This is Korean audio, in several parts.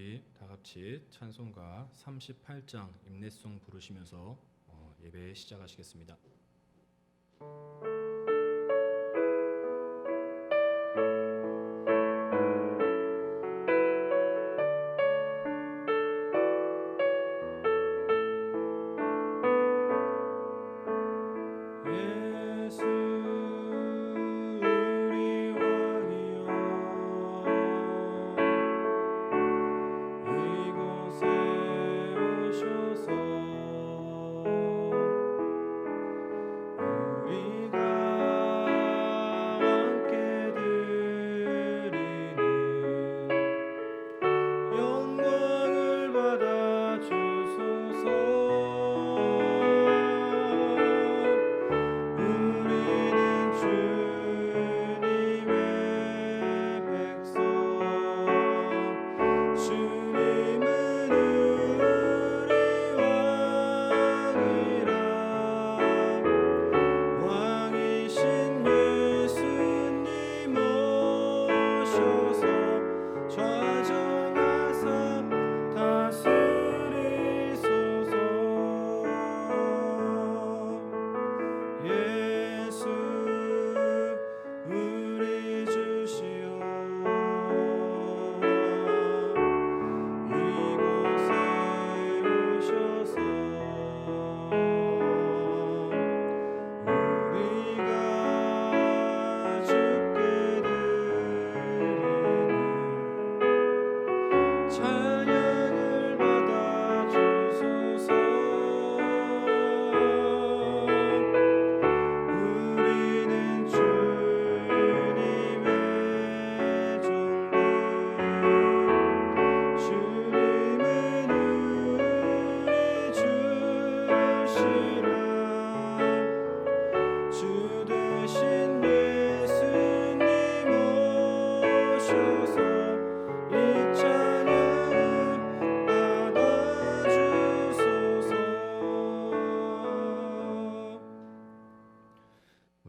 우리 다 같이 찬송가 38장 임내송 부르시면서 예배 시작하시겠습니다.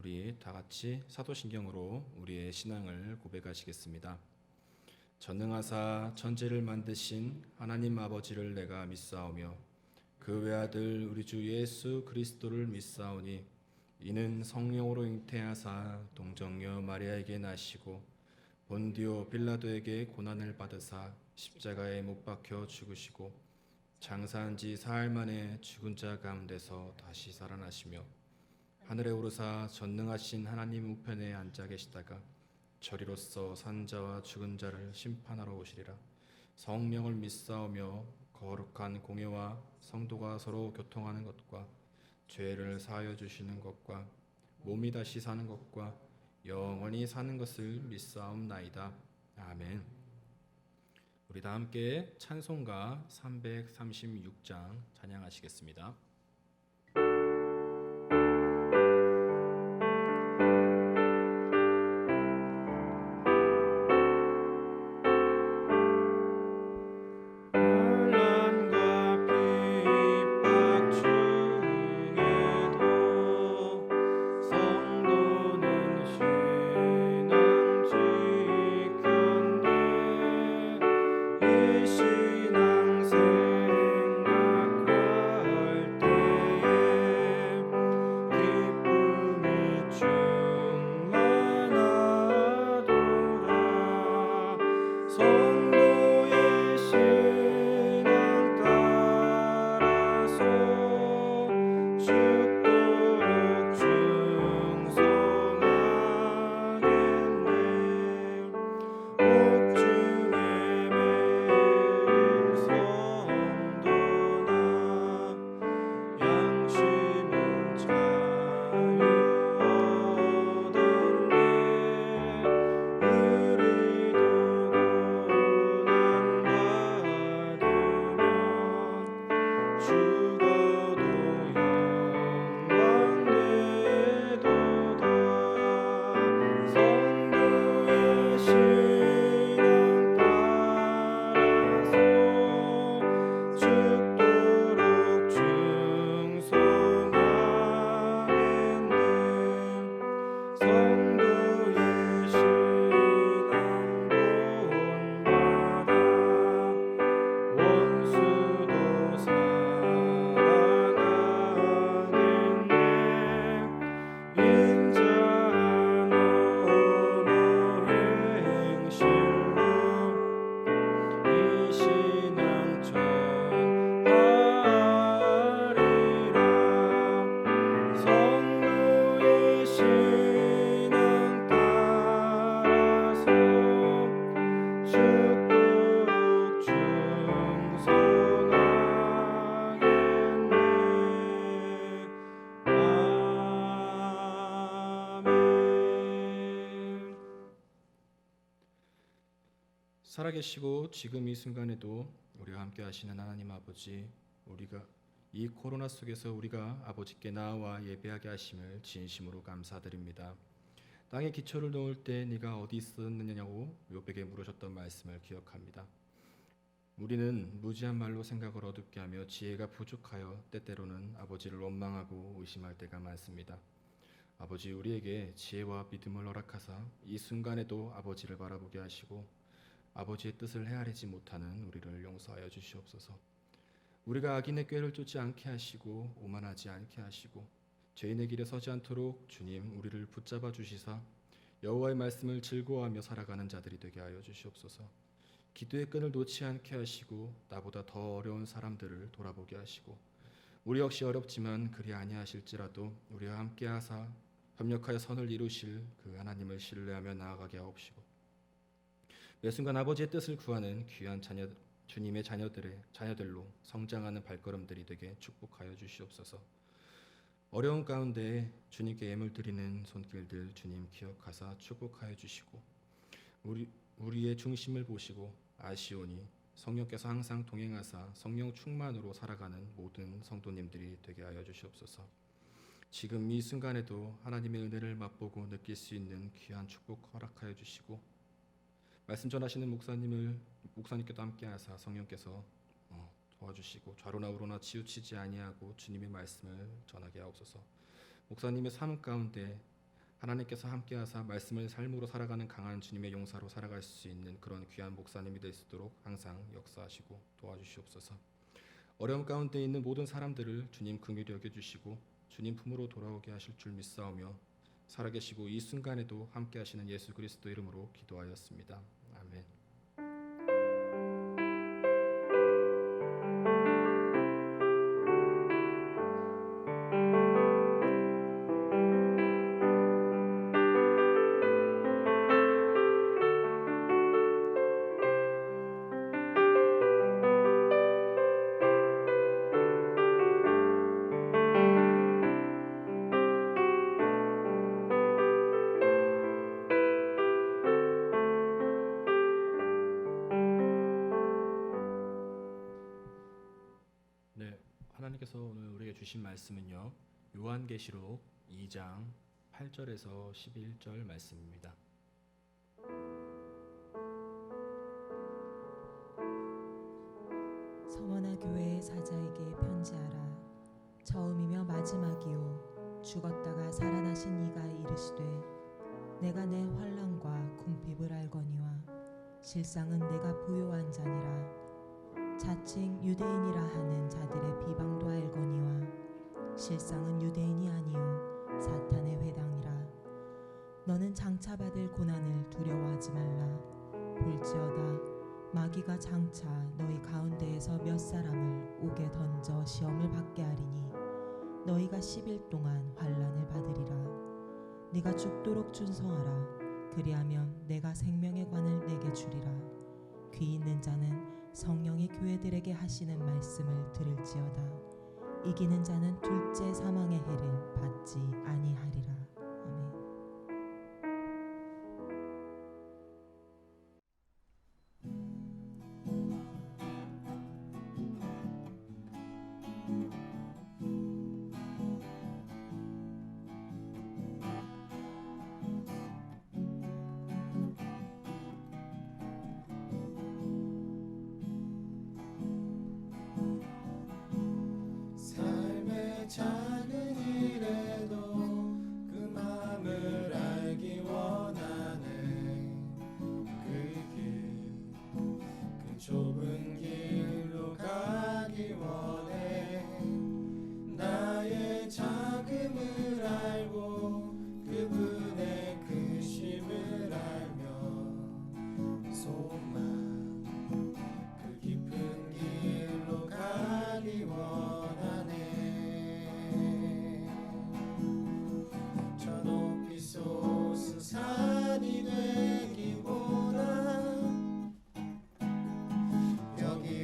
우리 다 같이 사도신경으로 우리의 신앙을 고백하시겠습니다. 전능하사 천지를 만드신 하나님 아버지를 내가 믿사오며 그 외아들 우리 주 예수 그리스도를 믿사오니 이는 성령으로 잉태하사 동정녀 마리아에게 나시고 본디오 빌라도에게 고난을 받으사 십자가에 못 박혀 죽으시고 장사한 지 사흘 만에 죽은 자 가운데서 다시 살아나시며 하늘에 오르사 전능하신 하나님 우편에 앉아 계시다가 저리로서 산 자와 죽은 자를 심판하러 오시리라. 성령을 믿사오며 거룩한 공예와 성도가 서로 교통하는 것과 죄를 사하여 주시는 것과 몸이 다시 사는 것과 영원히 사는 것을 믿사옵나이다. 아멘. 우리 다 함께 찬송가 336장 찬양하시겠습니다. 신앙 생각할 때 살아계시고 지금 이 순간에도 우리와 함께 하시는 하나님 아버지, 우리가 이 코로나 속에서 우리가 아버지께 나와 예배하게 하심을 진심으로 감사드립니다. 땅에 기초를 놓을 때 네가 어디 있었느냐고 욥에게 물으셨던 말씀을 기억합니다. 우리는 무지한 말로 생각을 어둡게 하며 지혜가 부족하여 때때로는 아버지를 원망하고 의심할 때가 많습니다. 아버지, 우리에게 지혜와 믿음을 허락하사 이 순간에도 아버지를 바라보게 하시고 아버지의 뜻을 헤아리지 못하는 우리를 용서하여 주시옵소서. 우리가 악인의 꾀를 쫓지 않게 하시고 오만하지 않게 하시고 죄인의 길에 서지 않도록 주님 우리를 붙잡아 주시사 여호와의 말씀을 즐거워하며 살아가는 자들이 되게 하여 주시옵소서. 기도의 끈을 놓지 않게 하시고 나보다 더 어려운 사람들을 돌아보게 하시고 우리 역시 어렵지만 그리 아니하실지라도 우리와 함께 하사 협력하여 선을 이루실 그 하나님을 신뢰하며 나아가게 하옵시고 매 순간 아버지의 뜻을 구하는 귀한 주님의 자녀들로 성장하는 발걸음들이 되게 축복하여 주시옵소서. 어려운 가운데 주님께 예물 드리는 손길들 주님 기억하사 축복하여 주시고 우리의 중심을 보시고 아시오니 성령께서 항상 동행하사 성령 충만으로 살아가는 모든 성도님들이 되게 하여 주시옵소서. 지금 이 순간에도 하나님의 은혜를 맛보고 느낄 수 있는 귀한 축복 허락하여 주시고 말씀 전하시는 목사님께도 함께하사 성령께서 도와주시고 좌로나 우로나 치우치지 아니하고 주님의 말씀을 전하게 하옵소서. 목사님의 삶 가운데 하나님께서 함께하사 말씀을 삶으로 살아가는 강한 주님의 용사로 살아갈 수 있는 그런 귀한 목사님이 될 수 있도록 항상 역사하시고 도와주시옵소서. 어려움 가운데 있는 모든 사람들을 주님 긍휼히 여겨주시고 주님 품으로 돌아오게 하실 줄 믿사오며 살아계시고 이 순간에도 함께하시는 예수 그리스도 이름으로 기도하였습니다. 아멘. 네, 하나님께서 오늘 우리에게 주신 말씀은요. 요한계시록 2장 8절에서 11절 말씀입니다. 서머나 교회의 사자에게 편지하라. 처음이며 마지막이요 죽었다가 살아나신 이가 이르시되 내가 내 환난과 궁핍을 알거니와 실상은 내가 부요한 자니라. 자칭 유대인이라 하는 자들의 비방도 알거니와 실상은 유대인이 아니요 사탄의 회당이라. 너는 장차 받을 고난을 두려워하지 말라. 볼지어다 마귀가 장차 너희 가운데에서 몇 사람을 옥에 던져 시험을 받게 하리니 너희가 10일 동안 환난을 받으리라. 네가 죽도록 준성하라. 그리하면 내가 생명의 관을 내게 주리라. 귀 있는 자는 성령이 교회들에게 하시는 말씀을 들을지어다. 이기는 자는 둘째 사망의 해를 받지 아니하리라. 아멘. 삶의 작은 일에도 그 맘을 알기 원하네. 그 좁은 길로 가기 원해. 나의 작음을 알고 그분의 크심을 알며 소망 그 깊은 길로 가기 원하네. 저 높이 솟은 산이 되기보다 여기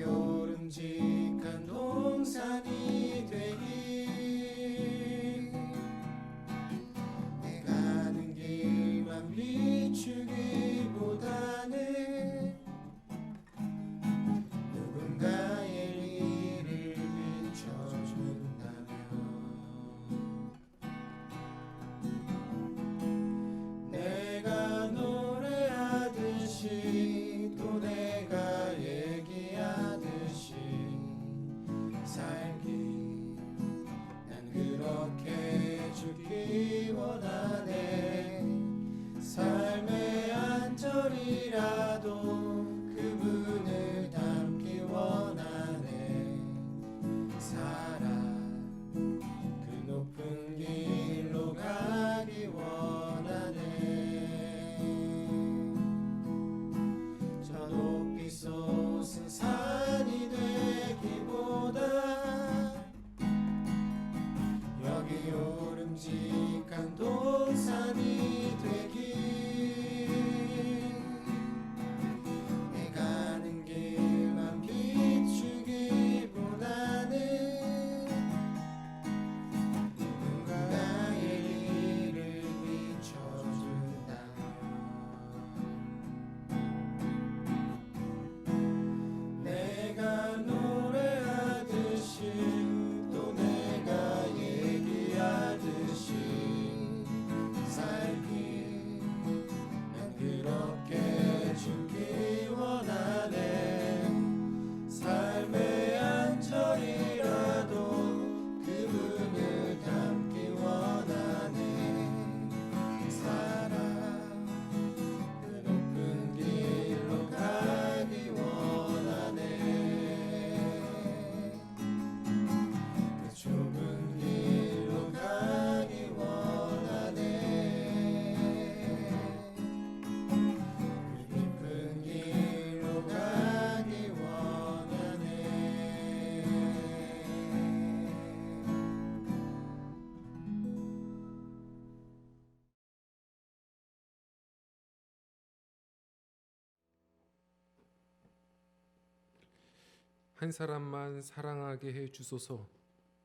한 사람만 사랑하게 해 주소서.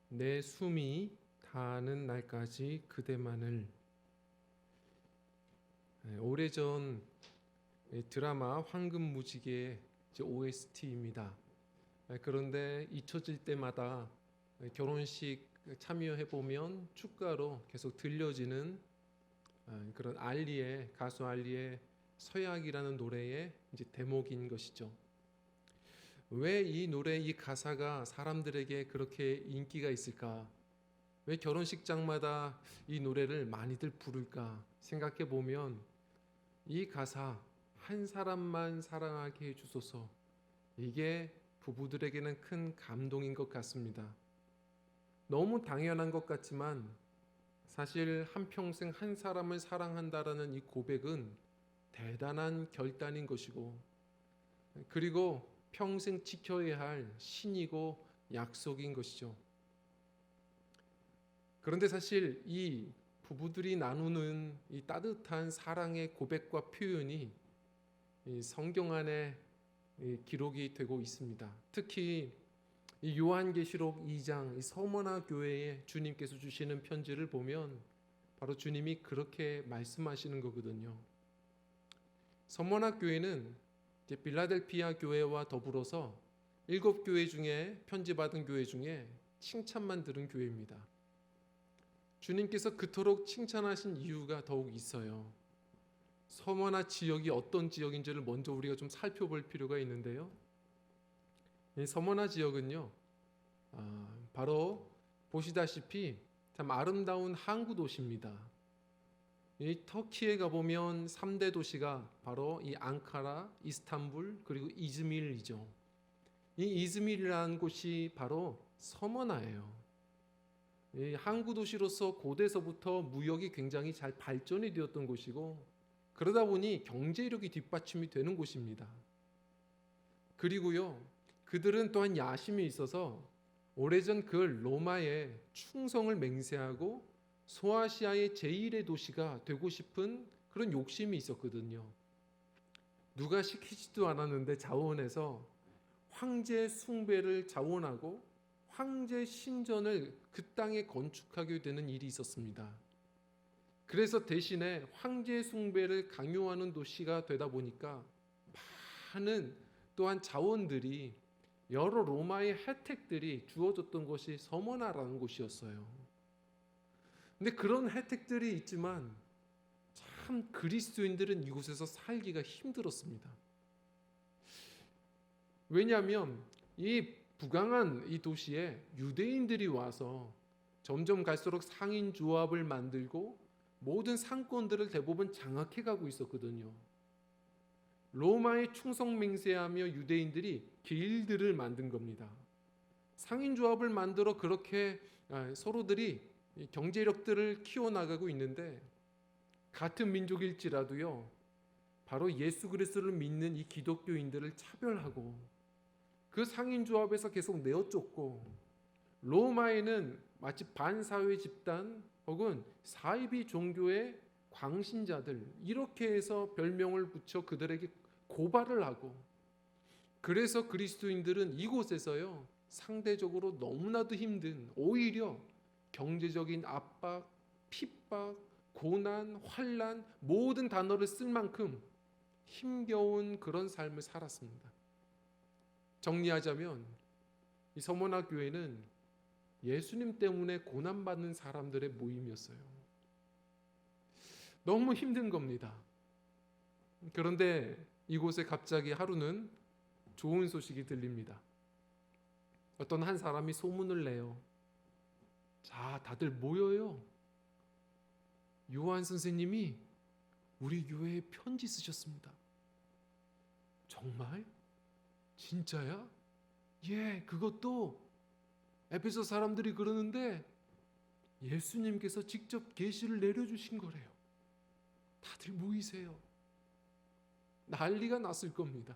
내 숨이 다하는 날까지 그대만을. 오래전 드라마 황금무지개의 OST입니다. 그런데 잊혀질 때마다 결혼식 참여해 보면 축가로 계속 들려지는 그런 가수 알리의 서약이라는 노래의 이제 대목인 것이죠. 왜 이 노래, 이 가사가 사람들에게 그렇게 인기가 있을까? 왜 결혼식장마다 이 노래를 많이들 부를까? 생각해 보면 이 가사, 한 사람만 사랑하게 해주소서, 이게 부부들에게는 큰 감동인 것 같습니다. 너무 당연한 것 같지만 사실 한평생 한 사람을 사랑한다라는 이 고백은 대단한 결단인 것이고, 그리고 평생 지켜야 할 신이고 약속인 것이죠. 그런데 사실 이 부부들이 나누는 이 따뜻한 사랑의 고백과 표현이 이 성경 안에 기록이 되고 있습니다. 특히 이 요한계시록 2장 이 서머나 교회에 주님께서 주시는 편지를 보면 바로 주님이 그렇게 말씀하시는 거거든요. 서머나 교회는 이제 빌라델피아 교회와 더불어서 7교회 중에 편지 받은 교회 중에 칭찬만 들은 교회입니다. 주님께서 그토록 칭찬하신 이유가 더욱 있어요. 서머나 지역이 어떤 지역인지를 먼저 우리가 좀 살펴볼 필요가 있는데요. 이 서머나 지역은요, 바로 보시다시피 참 아름다운 항구 도시입니다. 이 터키에 가보면 3대 도시가 바로 이 앙카라, 이스탄불, 그리고 이즈밀이죠. 이 이즈밀이라는 곳이 바로 서머나예요. 이 항구 도시로서 고대서부터 무역이 굉장히 잘 발전이 되었던 곳이고, 그러다 보니 경제력이 뒷받침이 되는 곳입니다. 그리고요, 그들은 또한 야심이 있어서 오래전 그 로마의 충성을 맹세하고 소아시아의 제1의 도시가 되고 싶은 그런 욕심이 있었거든요. 누가 시키지도 않았는데 자원해서 황제 숭배를 자원하고 황제 신전을 그 땅에 건축하게 되는 일이 있었습니다. 그래서 대신에 황제 숭배를 강요하는 도시가 되다 보니까 많은 또한 자원들이, 여러 로마의 혜택들이 주어졌던 것이 서머나라는 곳이었어요. 근데 그런 혜택들이 있지만 참 그리스도인들은 이곳에서 살기가 힘들었습니다. 왜냐하면 이 부강한 이 도시에 유대인들이 와서 점점 갈수록 상인 조합을 만들고 모든 상권들을 대부분 장악해 가고 있었거든요. 로마에 충성 맹세하며 유대인들이 길드를 만든 겁니다. 상인 조합을 만들어 그렇게 서로들이 경제력들을 키워나가고 있는데, 같은 민족일지라도요, 바로 예수 그리스도를 믿는 이 기독교인들을 차별하고 그 상인 조합에서 계속 내어쫓고, 로마에는 마치 반사회 집단 혹은 사이비 종교의 광신자들, 이렇게 해서 별명을 붙여 그들에게 고발을 하고, 그래서 그리스도인들은 이곳에서요 상대적으로 너무나도 힘든, 오히려 경제적인 압박, 핍박, 고난, 환난, 모든 단어를 쓸 만큼 힘겨운 그런 삶을 살았습니다. 정리하자면 이 서머나 교회는 예수님 때문에 고난받는 사람들의 모임이었어요. 너무 힘든 겁니다. 그런데 이곳에 갑자기 하루는 좋은 소식이 들립니다. 어떤 한 사람이 소문을 내요. 자, 다들 모여요. 요한 선생님이 우리 교회에 편지 쓰셨습니다. 정말? 진짜야? 예, 그것도 에베소 사람들이 그러는데 예수님께서 직접 계시를 내려주신 거래요. 다들 모이세요. 난리가 났을 겁니다.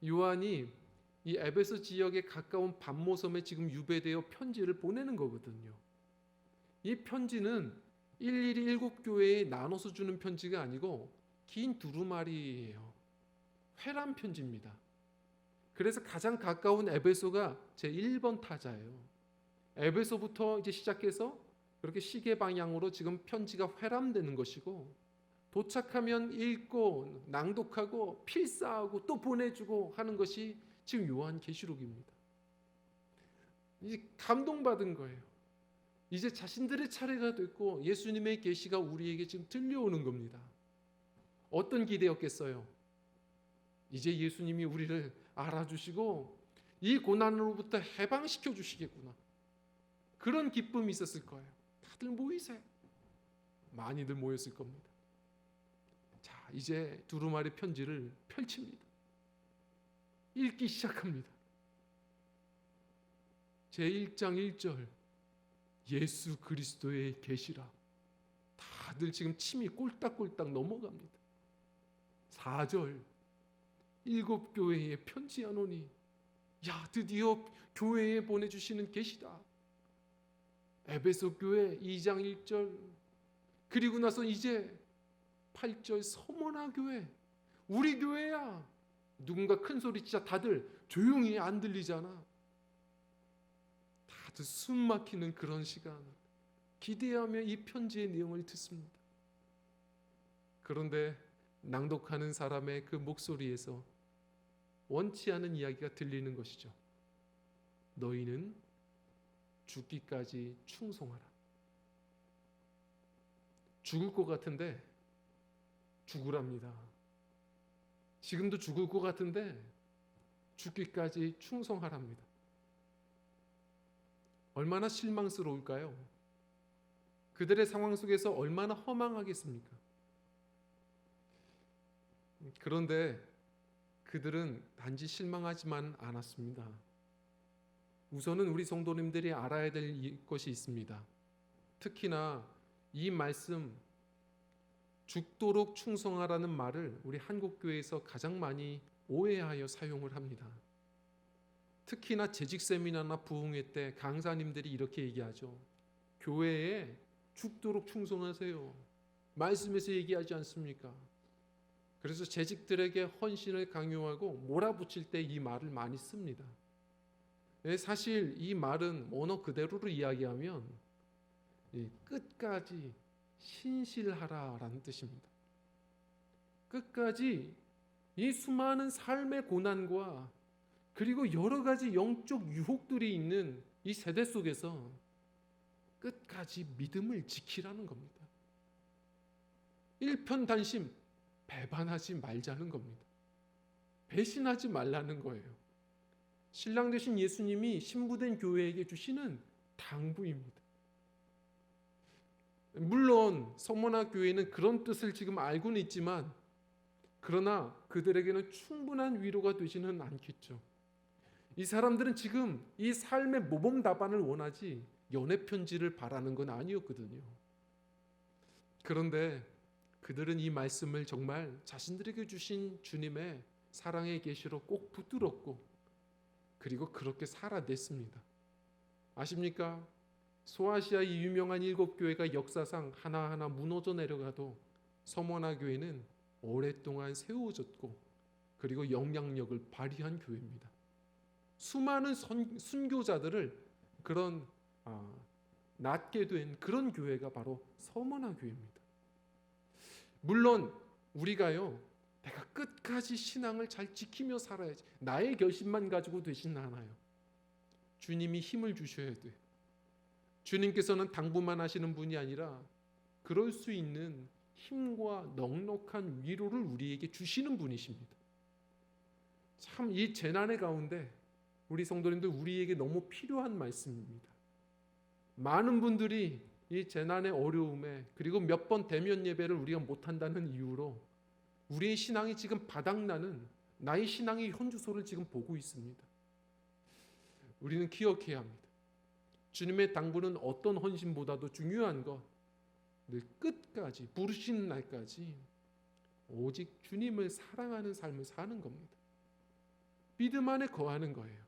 요한이 이 에베소 지역에 가까운 밤모섬에 지금 유배되어 편지를 보내는 거거든요. 이 편지는 일일이 7교회에 나눠서 주는 편지가 아니고 긴 두루마리예요. 회람 편지입니다. 그래서 가장 가까운 에베소가 제 1번 타자예요. 에베소부터 이제 시작해서 그렇게 시계 방향으로 지금 편지가 회람되는 것이고, 도착하면 읽고 낭독하고 필사하고 또 보내주고 하는 것이 지금 요한계시록입니다. 이제 감동받은 거예요. 이제 자신들의 차례가 됐고 예수님의 계시가 우리에게 지금 들려오는 겁니다. 어떤 기대였겠어요? 이제 예수님이 우리를 알아주시고 이 고난으로부터 해방시켜 주시겠구나. 그런 기쁨이 있었을 거예요. 다들 모이세요. 많이들 모였을 겁니다. 자, 이제 두루마리 편지를 펼칩니다. 읽기 시작합니다. 제1장 1절, 예수 그리스도의 계시라. 다들 지금 침이 꼴딱꼴딱 넘어갑니다. 4절, 7 교회에 편지하노니, 야, 드디어 교회에 보내주시는 계시다. 에베소 교회 2장 1절, 그리고 나서 이제 8절 서머나 교회, 우리 교회야. 누군가 큰 소리 치자 다들 조용히 안 들리잖아. 다들 숨 막히는 그런 시간, 기대하며 이 편지의 내용을 듣습니다. 그런데 낭독하는 사람의 그 목소리에서 원치 않은 이야기가 들리는 것이죠. 너희는 죽기까지 충성하라. 죽을 것 같은데 죽으랍니다. 지금도 죽을 것 같은데 죽기까지 충성하랍니다. 얼마나 실망스러울까요? 그들의 상황 속에서 얼마나 허망하겠습니까? 그런데 그들은 단지 실망하지만 않았습니다. 우선은 우리 성도님들이 알아야 될 것이 있습니다. 특히나 이 말씀 죽도록 충성하라는 말을 우리 한국교회에서 가장 많이 오해하여 사용을 합니다. 특히나 재직 세미나나 부흥회 때 강사님들이 이렇게 얘기하죠. 교회에 죽도록 충성하세요. 말씀에서 얘기하지 않습니까? 그래서 재직들에게 헌신을 강요하고 몰아붙일 때 이 말을 많이 씁니다. 사실 이 말은 언어 그대로로 이야기하면 끝까지 신실하라라는 뜻입니다. 끝까지 이 수많은 삶의 고난과 그리고 여러 가지 영적 유혹들이 있는 이 세대 속에서 끝까지 믿음을 지키라는 겁니다. 일편단심 배반하지 말자는 겁니다. 배신하지 말라는 거예요. 신랑 되신 예수님이 신부된 교회에게 주시는 당부입니다. 물론 서머나 교회는 그런 뜻을 지금 알고는 있지만, 그러나 그들에게는 충분한 위로가 되지는 않겠죠. 이 사람들은 지금 이 삶의 모범 답안을 원하지 연애 편지를 바라는 건 아니었거든요. 그런데 그들은 이 말씀을 정말 자신들에게 주신 주님의 사랑의 계시로 꼭 붙들었고, 그리고 그렇게 살아냈습니다. 아십니까? 소아시아 이 유명한 7교회가 역사상 하나하나 무너져 내려가도 서머나 교회는 오랫동안 세워졌고 그리고 영향력을 발휘한 교회입니다. 수많은 순교자들을 그런 낳게 된 그런 교회가 바로 서머나 교회입니다. 물론 우리가요, 내가 끝까지 신앙을 잘 지키며 살아야지, 나의 결심만 가지고 되지는 않아요. 주님이 힘을 주셔야 돼요. 주님께서는 당부만 하시는 분이 아니라 그럴 수 있는 힘과 넉넉한 위로를 우리에게 주시는 분이십니다. 참 이 재난의 가운데 우리 성도님들, 우리에게 너무 필요한 말씀입니다. 많은 분들이 이 재난의 어려움에, 그리고 몇 번 대면 예배를 우리가 못한다는 이유로 우리의 신앙이 지금 바닥나는, 나의 신앙의 현주소를 지금 보고 있습니다. 우리는 기억해야 합니다. 주님의 당부는 어떤 헌신보다도 중요한 것, 늘 끝까지, 부르시는 날까지 오직 주님을 사랑하는 삶을 사는 겁니다. 믿음 안에 거하는 거예요.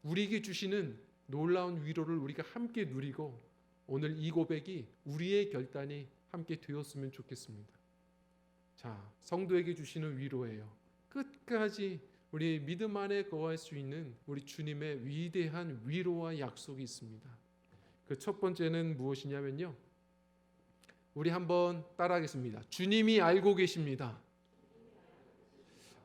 우리에게 주시는 놀라운 위로를 우리가 함께 누리고, 오늘 이 고백이 우리의 결단이 함께 되었으면 좋겠습니다. 자, 성도에게 주시는 위로예요. 끝까지 우리 믿음 안에 거할 수 있는 우리 주님의 위대한 위로와 약속이 있습니다. 그 첫 번째는 무엇이냐면요. 우리 한번 따라하겠습니다. 주님이 알고 계십니다.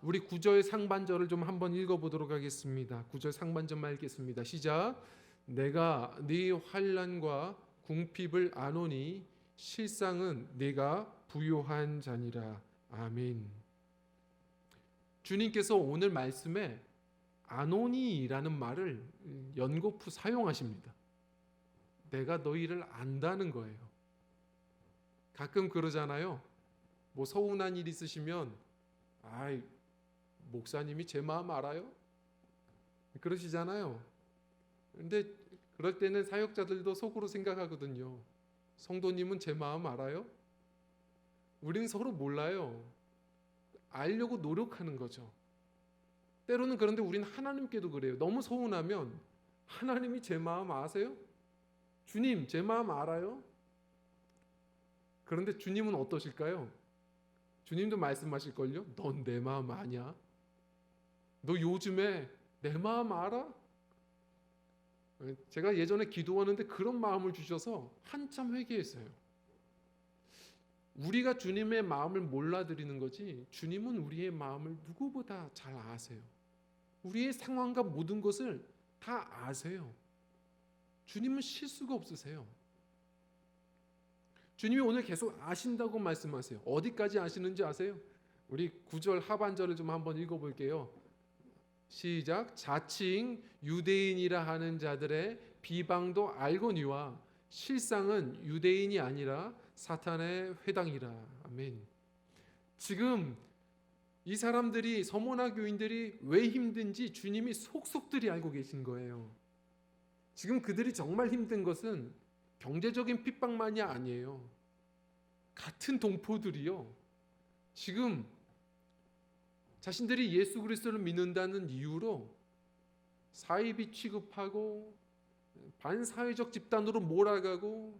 우리 9절 상반절을 좀 한번 읽어보도록 하겠습니다. 9절 상반절만 읽겠습니다. 시작. 내가 네 환난과 궁핍을 아노니 실상은 네가 부요한 자니라. 아멘. 주님께서 오늘 말씀에 아노니라는 말을 연거푸 사용하십니다. 내가 너희를 안다는 거예요. 가끔 그러잖아요. 뭐 서운한 일 있으시면 아이 목사님이 제 마음 알아요? 그러시잖아요. 근데 그럴 때는 사역자들도 속으로 생각하거든요. 성도님은 제 마음 알아요? 우리는 서로 몰라요. 알려고 노력하는 거죠. 때로는 그런데 우리는 하나님께도 그래요. 너무 서운하면 하나님이 제 마음 아세요? 주님, 제 마음 알아요? 그런데 주님은 어떠실까요? 주님도 말씀하실걸요? 넌 내 마음 아냐? 너 요즘에 내 마음 알아? 제가 예전에 기도하는데 그런 마음을 주셔서 한참 회개했어요. 우리가 주님의 마음을 몰라드리는 거지 주님은 우리의 마음을 누구보다 잘 아세요. 우리의 상황과 모든 것을 다 아세요. 주님은 실수가 없으세요. 주님이 오늘 계속 아신다고 말씀하세요. 어디까지 아시는지 아세요? 우리 9절 하반절을 좀 한번 읽어볼게요. 시작. 자칭 유대인이라 하는 자들의 비방도 알거니와 실상은 유대인이 아니라 사탄의 회당이라. 아멘. 지금 이 사람들이 서머나 교인들이 왜 힘든지 주님이 속속들이 알고 계신 거예요. 지금 그들이 정말 힘든 것은 경제적인 핍박만이 아니에요. 같은 동포들이요. 지금 자신들이 예수 그리스도를 믿는다는 이유로 사이비 취급하고 반사회적 집단으로 몰아가고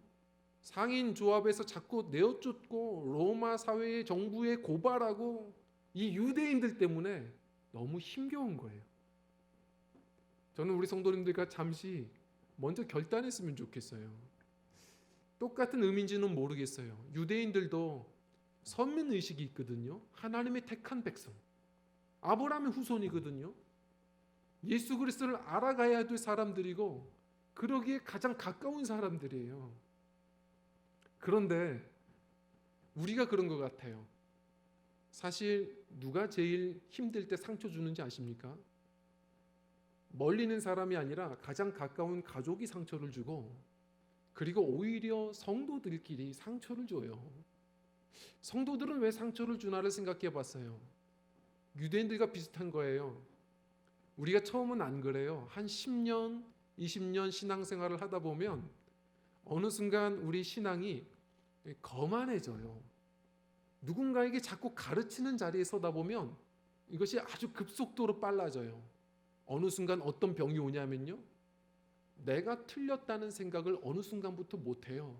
상인 조합에서 자꾸 내어쫓고 로마 사회의 정부에 고발하고 이 유대인들 때문에 너무 힘겨운 거예요. 저는 우리 성도님들과 잠시 먼저 결단했으면 좋겠어요. 똑같은 의미인지는 모르겠어요. 유대인들도 선민의식이 있거든요. 하나님의 택한 백성, 아브라함의 후손이거든요. 예수 그리스도를 알아가야 될 사람들이고 그러기에 가장 가까운 사람들이에요. 그런데 우리가 그런 것 같아요. 사실 누가 제일 힘들 때 상처 주는지 아십니까? 멀리 있는 사람이 아니라 가장 가까운 가족이 상처를 주고 그리고 오히려 성도들끼리 상처를 줘요. 성도들은 왜 상처를 주나를 생각해 봤어요. 유대인들과 비슷한 거예요. 우리가 처음은 안 그래요. 한 10년, 20년 신앙생활을 하다 보면 어느 순간 우리 신앙이 거만해져요. 누군가에게 자꾸 가르치는 자리에 서다 보면 이것이 아주 급속도로 빨라져요. 어느 순간 어떤 병이 오냐면요. 내가 틀렸다는 생각을 어느 순간부터 못해요.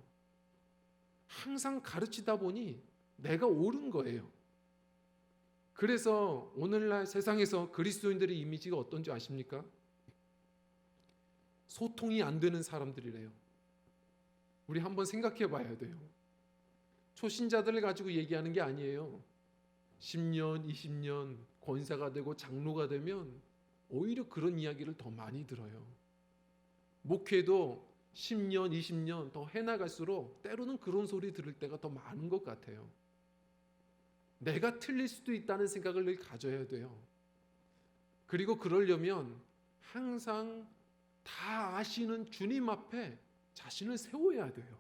항상 가르치다 보니 내가 옳은 거예요. 그래서 오늘날 세상에서 그리스도인들의 이미지가 어떤지 아십니까? 소통이 안 되는 사람들이래요. 우리 한번 생각해 봐야 돼요. 초신자들을 가지고 얘기하는 게 아니에요. 10년, 20년 권사가 되고 장로가 되면 오히려 그런 이야기를 더 많이 들어요. 목회도 10년, 20년 더 해나갈수록 때로는 그런 소리 들을 때가 더 많은 것 같아요. 내가 틀릴 수도 있다는 생각을 늘 가져야 돼요. 그리고 그러려면 항상 다 아시는 주님 앞에 자신을 세워야 돼요.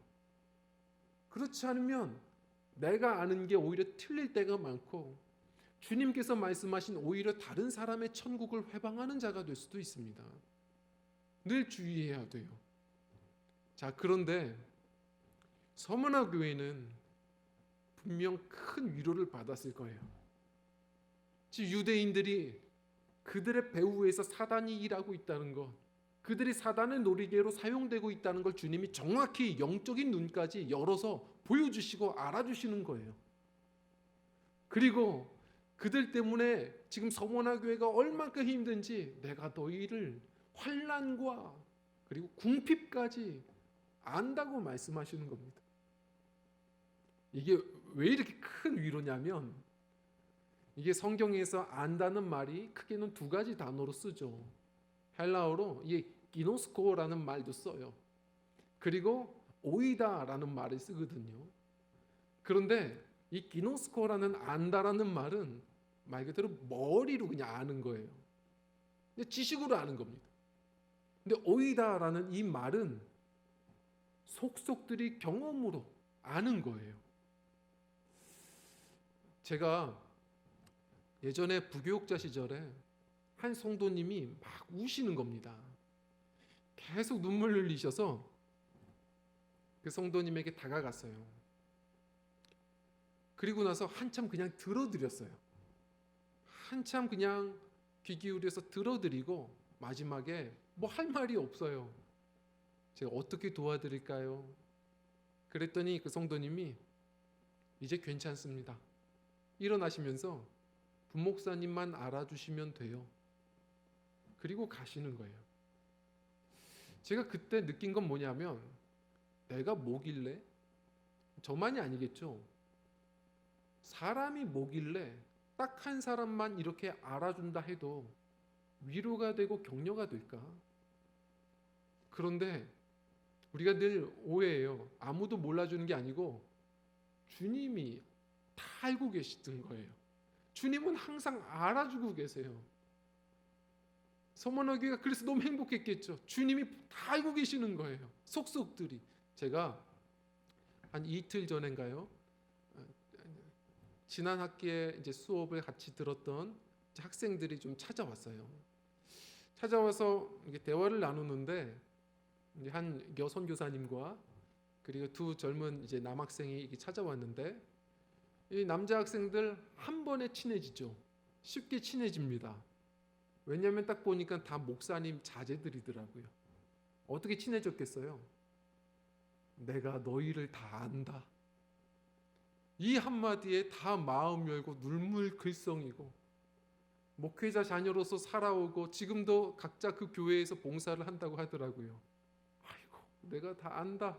그렇지 않으면 내가 아는 게 오히려 틀릴 때가 많고 주님께서 말씀하신 오히려 다른 사람의 천국을 회방하는 자가 될 수도 있습니다. 늘 주의해야 돼요. 자, 그런데 서머나 교회는 분명 큰 위로를 받았을 거예요. 즉 유대인들이 그들의 배후에서 사단이 일하고 있다는 것, 그들이 사단의 놀이개로 사용되고 있다는 걸 주님이 정확히 영적인 눈까지 열어서 보여주시고 알아주시는 거예요. 그리고 그들 때문에 지금 서머나 교회가 얼만큼 힘든지 내가 너희를 환난과 그리고 궁핍까지 안다고 말씀하시는 겁니다. 이게 왜 이렇게 큰 위로냐면 이게 성경에서 안다는 말이 크게는 두 가지 단어로 쓰죠. 헬라어로 이게 기노스코라는 말도 써요. 그리고 오이다라는 말을 쓰거든요. 그런데 이 기노스코라는 안다라는 말은 말 그대로 머리로 그냥 아는 거예요. 근데 지식으로 아는 겁니다. 근데 오이다라는 이 말은 속속들이 경험으로 아는 거예요. 제가 예전에 부교육자 시절에 한 성도님이 막 우시는 겁니다. 계속 눈물 흘리셔서 그 성도님에게 다가갔어요. 그리고 나서 한참 그냥 들어드렸어요. 한참 그냥 귀 기울여서 들어드리고 마지막에 뭐 할 말이 없어요. 제가 어떻게 도와드릴까요? 그랬더니 그 성도님이 이제 괜찮습니다. 일어나시면서 부목사님만 알아주시면 돼요. 그리고 가시는 거예요. 제가 그때 느낀 건 뭐냐면 내가 뭐길래 저만이 아니겠죠. 사람이 뭐길래 딱 한 사람만 이렇게 알아준다 해도 위로가 되고 격려가 될까? 그런데 우리가 늘 오해해요. 아무도 몰라주는 게 아니고 주님이 다 알고 계시던 거예요. 주님은 항상 알아주고 계세요. 서머나 교회가 그래서 너무 행복했겠죠. 주님이 다 알고 계시는 거예요. 속속들이. 제가 한 이틀 전인가요? 지난 학기에 이제 수업을 같이 들었던 학생들이 좀 찾아왔어요. 찾아와서 이게 대화를 나누는데 이제 한 여선교사님과 그리고 두 젊은 이제 남학생이 이게 찾아왔는데 이 남자 학생들 한 번에 친해지죠. 쉽게 친해집니다. 왜냐하면 딱 보니까 다 목사님 자제들이더라고요. 어떻게 친해졌겠어요? 내가 너희를 다 안다. 이 한마디에 다 마음 열고 눈물 글썽이고 목회자 자녀로서 살아오고 지금도 각자 그 교회에서 봉사를 한다고 하더라고요. 아이고 내가 다 안다.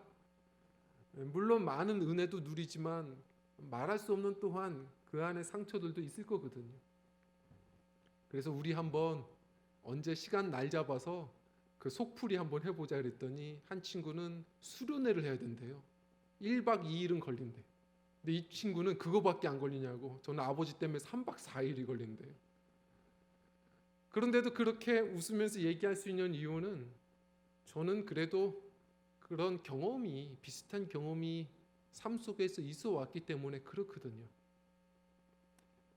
물론 많은 은혜도 누리지만 말할 수 없는 또한 그 안에 상처들도 있을 거거든요. 그래서 우리 한번 언제 시간 날 잡아서 그 속풀이 한번 해보자 그랬더니 한 친구는 수련회를 해야 된대요. 1박 2일은 걸린대. 근데 이 친구는 그거밖에 안 걸리냐고. 저는 아버지 때문에 3박 4일이 걸린대요. 그런데도 그렇게 웃으면서 얘기할 수 있는 이유는 저는 그래도 그런 경험이 비슷한 경험이 삶 속에서 있어 왔기 때문에 그렇거든요.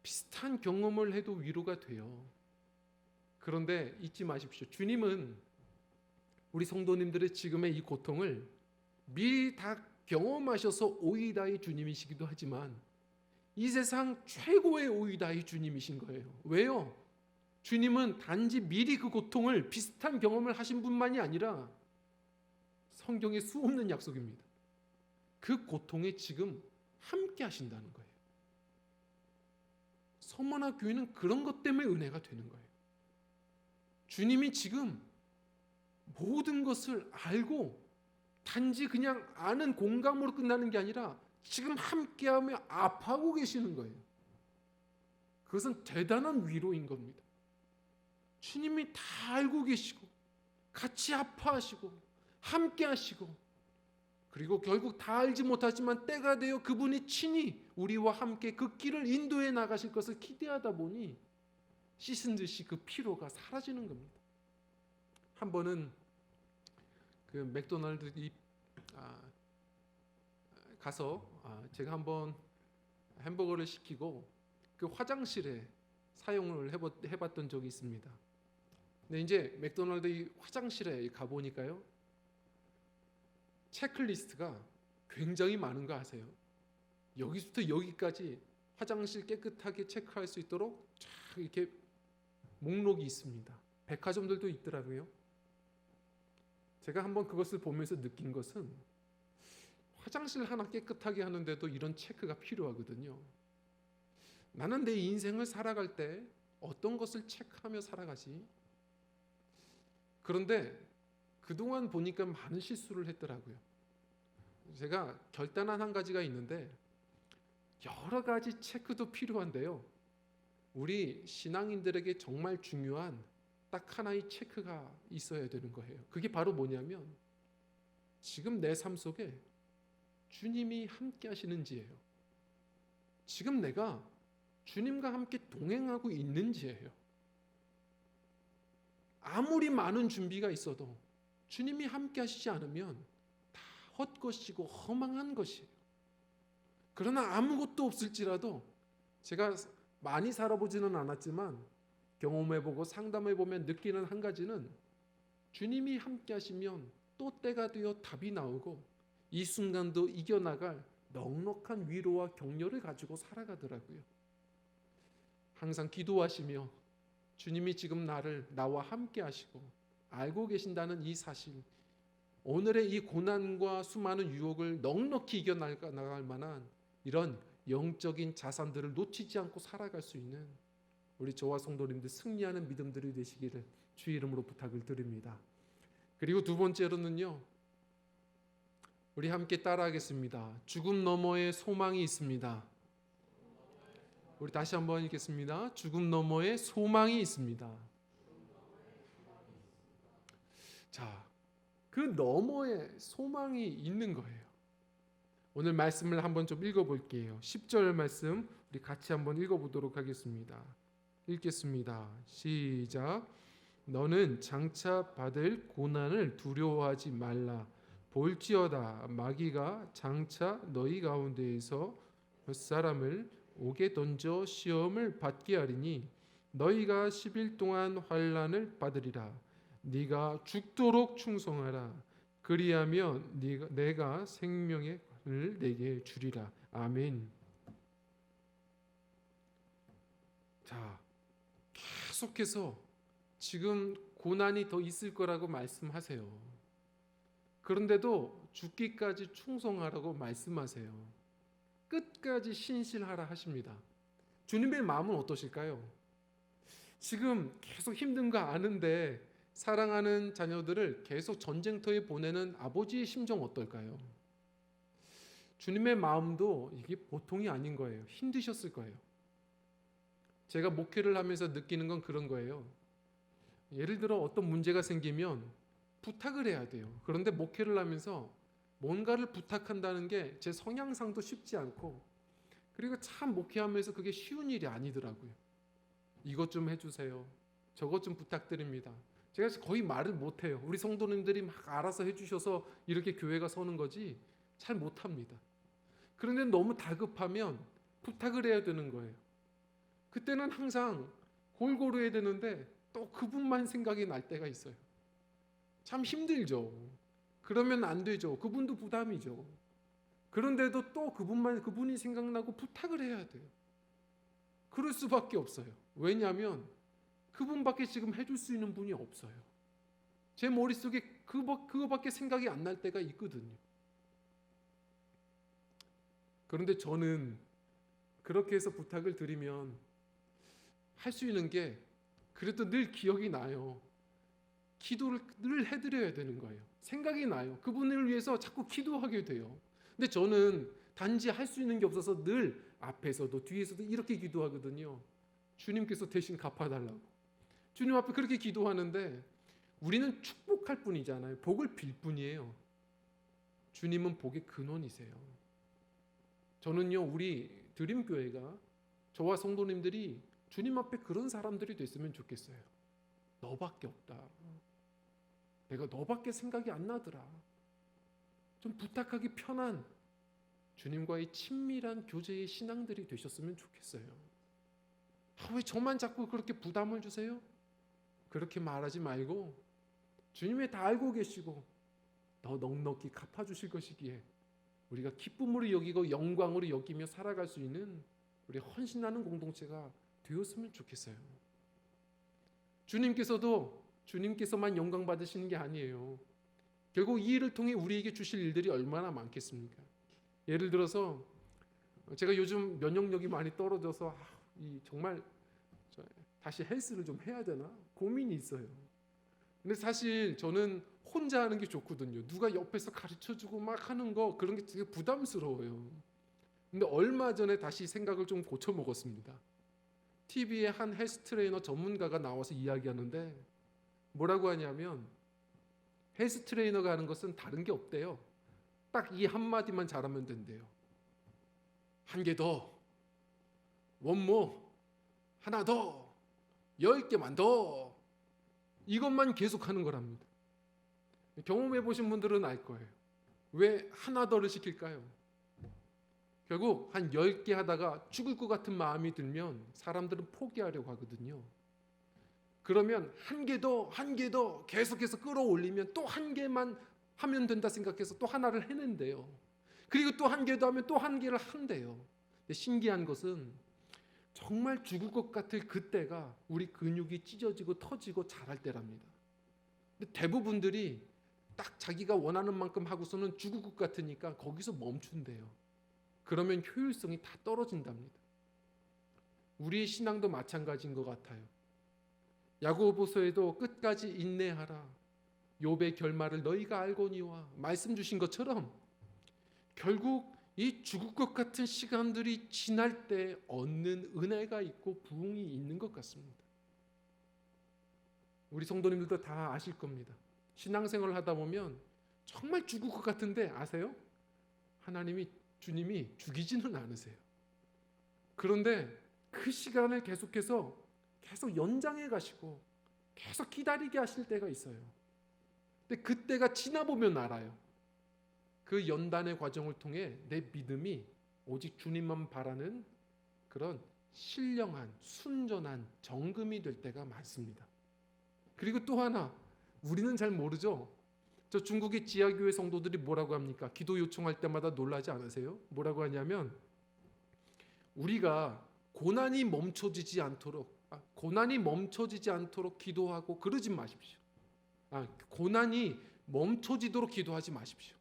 비슷한 경험을 해도 위로가 돼요. 그런데 잊지 마십시오. 주님은 우리 성도님들의 지금의 이 고통을 미리 다 경험하셔서 오이다의 주님이시기도 하지만 이 세상 최고의 오이다의 주님이신 거예요. 왜요? 주님은 단지 미리 그 고통을 비슷한 경험을 하신 분만이 아니라 성경에 수없는 약속입니다. 그 고통에 지금 함께 하신다는 거예요. 서머나 교회는 그런 것 때문에 은혜가 되는 거예요. 주님이 지금 모든 것을 알고 단지 그냥 아는 공감으로 끝나는 게 아니라 지금 함께하며 아파하고 계시는 거예요. 그것은 대단한 위로인 겁니다. 주님이 다 알고 계시고 같이 아파하시고 함께하시고 그리고 결국 다 알지 못하지만 때가 되어 그분이 친히 우리와 함께 그 길을 인도해 나가실 것을 기대하다 보니 씻은 듯이 그 피로가 사라지는 겁니다. 한 번은 그 맥도날드 가서 제가 한번 햄버거를 시키고 그 화장실에 사용을 해봤던 적이 있습니다. 근데 이제 맥도날드 이 화장실에 가보니까요, 체크리스트가 굉장히 많은 거 아세요? 여기서부터 여기까지 화장실 깨끗하게 체크할 수 있도록 쫙 이렇게 목록이 있습니다. 백화점들도 있더라고요. 제가 한번 그것을 보면서 느낀 것은 화장실 하나 깨끗하게 하는데도 이런 체크가 필요하거든요. 나는 내 인생을 살아갈 때 어떤 것을 체크하며 살아가지? 그런데 그동안 보니까 많은 실수를 했더라고요. 제가 결단한 한 가지가 있는데, 여러 가지 체크도 필요한데요, 우리 신앙인들에게 정말 중요한 딱 하나의 체크가 있어야 되는 거예요. 그게 바로 뭐냐면 지금 내 삶 속에 주님이 함께 하시는지예요. 지금 내가 주님과 함께 동행하고 있는지예요. 아무리 많은 준비가 있어도 주님이 함께 하시지 않으면 다 헛것이고 허망한 것이에요. 그러나 아무것도 없을지라도, 제가 많이 살아보지는 않았지만 경험해보고 상담해보면 느끼는 한 가지는, 주님이 함께 하시면 또 때가 되어 답이 나오고 이 순간도 이겨나갈 넉넉한 위로와 격려를 가지고 살아가더라고요. 항상 기도하시며 주님이 지금 나와 함께 하시고 알고 계신다는 이 사실, 오늘의 이 고난과 수많은 유혹을 넉넉히 이겨나갈 만한 이런 영적인 자산들을 놓치지 않고 살아갈 수 있는 우리 저와 성도님들 승리하는 믿음들이 되시기를 주의 이름으로 부탁을 드립니다. 그리고 두 번째로는요, 우리 함께 따라하겠습니다. 죽음 너머에 소망이 있습니다. 우리 다시 한번 읽겠습니다. 죽음 너머에 소망이 있습니다. 자, 그 너머에 소망이 있는 거예요. 오늘 말씀을 한번 좀 읽어볼게요. 10절 말씀 우리 같이 한번 읽어보도록 하겠습니다. 읽겠습니다. 시작. 너는 장차 받을 고난을 두려워하지 말라. 볼지어다 마귀가 장차 너희 가운데에서 몇 사람을 옥에 던져 시험을 받게 하리니 너희가 10일 동안 환난을 받으리라. 네가 죽도록 충성하라. 그리하면 내가 생명의 관을 내게 주리라. 아멘. 자, 계속해서 지금 고난이 더 있을 거라고 말씀하세요. 그런데도 죽기까지 충성하라고 말씀하세요. 끝까지 신실하라 하십니다. 주님의 마음은 어떠실까요? 지금 계속 힘든 거 아는데 사랑하는 자녀들을 계속 전쟁터에 보내는 아버지의 심정 어떨까요? 주님의 마음도 이게 보통이 아닌 거예요. 힘드셨을 거예요. 제가 목회를 하면서 느끼는 건 그런 거예요. 예를 들어 어떤 문제가 생기면 부탁을 해야 돼요. 그런데 목회를 하면서 뭔가를 부탁한다는 게 제 성향상도 쉽지 않고, 그리고 참 목회하면서 그게 쉬운 일이 아니더라고요. 이것 좀 해주세요. 저것 좀 부탁드립니다. 제가 거의 말을 못해요. 우리 성도님들이 막 알아서 해주셔서 이렇게 교회가 서는 거지 잘 못합니다. 그런데 너무 다급하면 부탁을 해야 되는 거예요. 그때는 항상 골고루 해야 되는데 또 그분만 생각이 날 때가 있어요. 참 힘들죠. 그러면 안 되죠. 그분도 부담이죠. 그런데도 또 그분이 생각나고 부탁을 해야 돼요. 그럴 수밖에 없어요. 왜냐하면 그분밖에 지금 해줄 수 있는 분이 없어요. 제 머릿속에 그거밖에 생각이 안 날 때가 있거든요. 그런데 저는 그렇게 해서 부탁을 드리면 할 수 있는 게 그래도 늘 기억이 나요. 기도를 늘 해드려야 되는 거예요. 생각이 나요. 그분을 위해서 자꾸 기도하게 돼요. 근데 저는 단지 할 수 있는 게 없어서 늘 앞에서도 뒤에서도 이렇게 기도하거든요. 주님께서 대신 갚아달라고. 주님 앞에 그렇게 기도하는데 우리는 축복할 뿐이잖아요. 복을 빌 뿐이에요. 주님은 복의 근원이세요. 저는요, 우리 드림교회가, 저와 성도님들이 주님 앞에 그런 사람들이 됐으면 좋겠어요. 너밖에 없다. 내가 너밖에 생각이 안 나더라. 좀 부탁하기 편한 주님과의 친밀한 교제의 신앙들이 되셨으면 좋겠어요. 왜 저만 자꾸 그렇게 부담을 주세요? 그렇게 말하지 말고 주님이 다 알고 계시고 더 넉넉히 갚아주실 것이기에 우리가 기쁨으로 여기고 영광으로 여기며 살아갈 수 있는 우리 헌신하는 공동체가 되었으면 좋겠어요. 주님께서만 영광 받으시는 게 아니에요. 결국 이 일을 통해 우리에게 주실 일들이 얼마나 많겠습니까? 예를 들어서 제가 요즘 면역력이 많이 떨어져서 정말 다시 헬스를 좀 해야 되나 고민이 있어요. 근데 사실 저는 혼자 하는 게 좋거든요. 누가 옆에서 가르쳐주고 막 하는 거 그런 게 되게 부담스러워요. 근데 얼마 전에 다시 생각을 좀 고쳐 먹었습니다. TV에 한 헬스 트레이너 전문가가 나와서 이야기하는데 뭐라고 하냐면 헬스 트레이너가 하는 것은 다른 게 없대요. 딱 이 한마디만 잘하면 된대요. 한 개 더, 원모, 하나 더, 10개만 더, 이것만 계속하는 거랍니다. 경험해 보신 분들은 알 거예요. 왜 하나 더를 시킬까요? 결국 한 10개 하다가 죽을 것 같은 마음이 들면 사람들은 포기하려고 하거든요. 그러면 한 개 더, 한 개 더 계속해서 끌어올리면 또 한 개만 하면 된다 생각해서 또 하나를 해낸대요. 그리고 또 한 개 더 하면 또 한 개를 한대요. 근데 신기한 것은 정말 죽을 것 같을 그때가 우리 근육이 찢어지고 터지고 자랄 때랍니다. 근데 대부분들이 딱 자기가 원하는 만큼 하고서는 죽을 것 같으니까 거기서 멈춘대요. 그러면 효율성이 다 떨어진답니다. 우리의 신앙도 마찬가지인 것 같아요. 야고보서에도 끝까지 인내하라. 욥의 결말을 너희가 알거니와 말씀 주신 것처럼 결국 이 죽을 것 같은 시간들이 지날 때 얻는 은혜가 있고 부흥이 있는 것 같습니다. 우리 성도님들도 다 아실 겁니다. 신앙생활을 하다 보면 정말 죽을 것 같은데 아세요? 주님이 죽이지는 않으세요. 그런데 그 시간을 계속해서 계속 연장해 가시고 계속 기다리게 하실 때가 있어요. 근데 그때가 지나보면 알아요. 그 연단의 과정을 통해 내 믿음이 오직 주님만 바라는 그런 신령한 순전한 정금이 될 때가 많습니다. 그리고 또 하나 우리는 잘 모르죠. 저 중국의 지하교회 성도들이 뭐라고 합니까? 기도 요청할 때마다 놀라지 않으세요? 뭐라고 하냐면 우리가 고난이 멈춰지지 않도록 기도하고 그러지 마십시오. 고난이 멈춰지도록 기도하지 마십시오.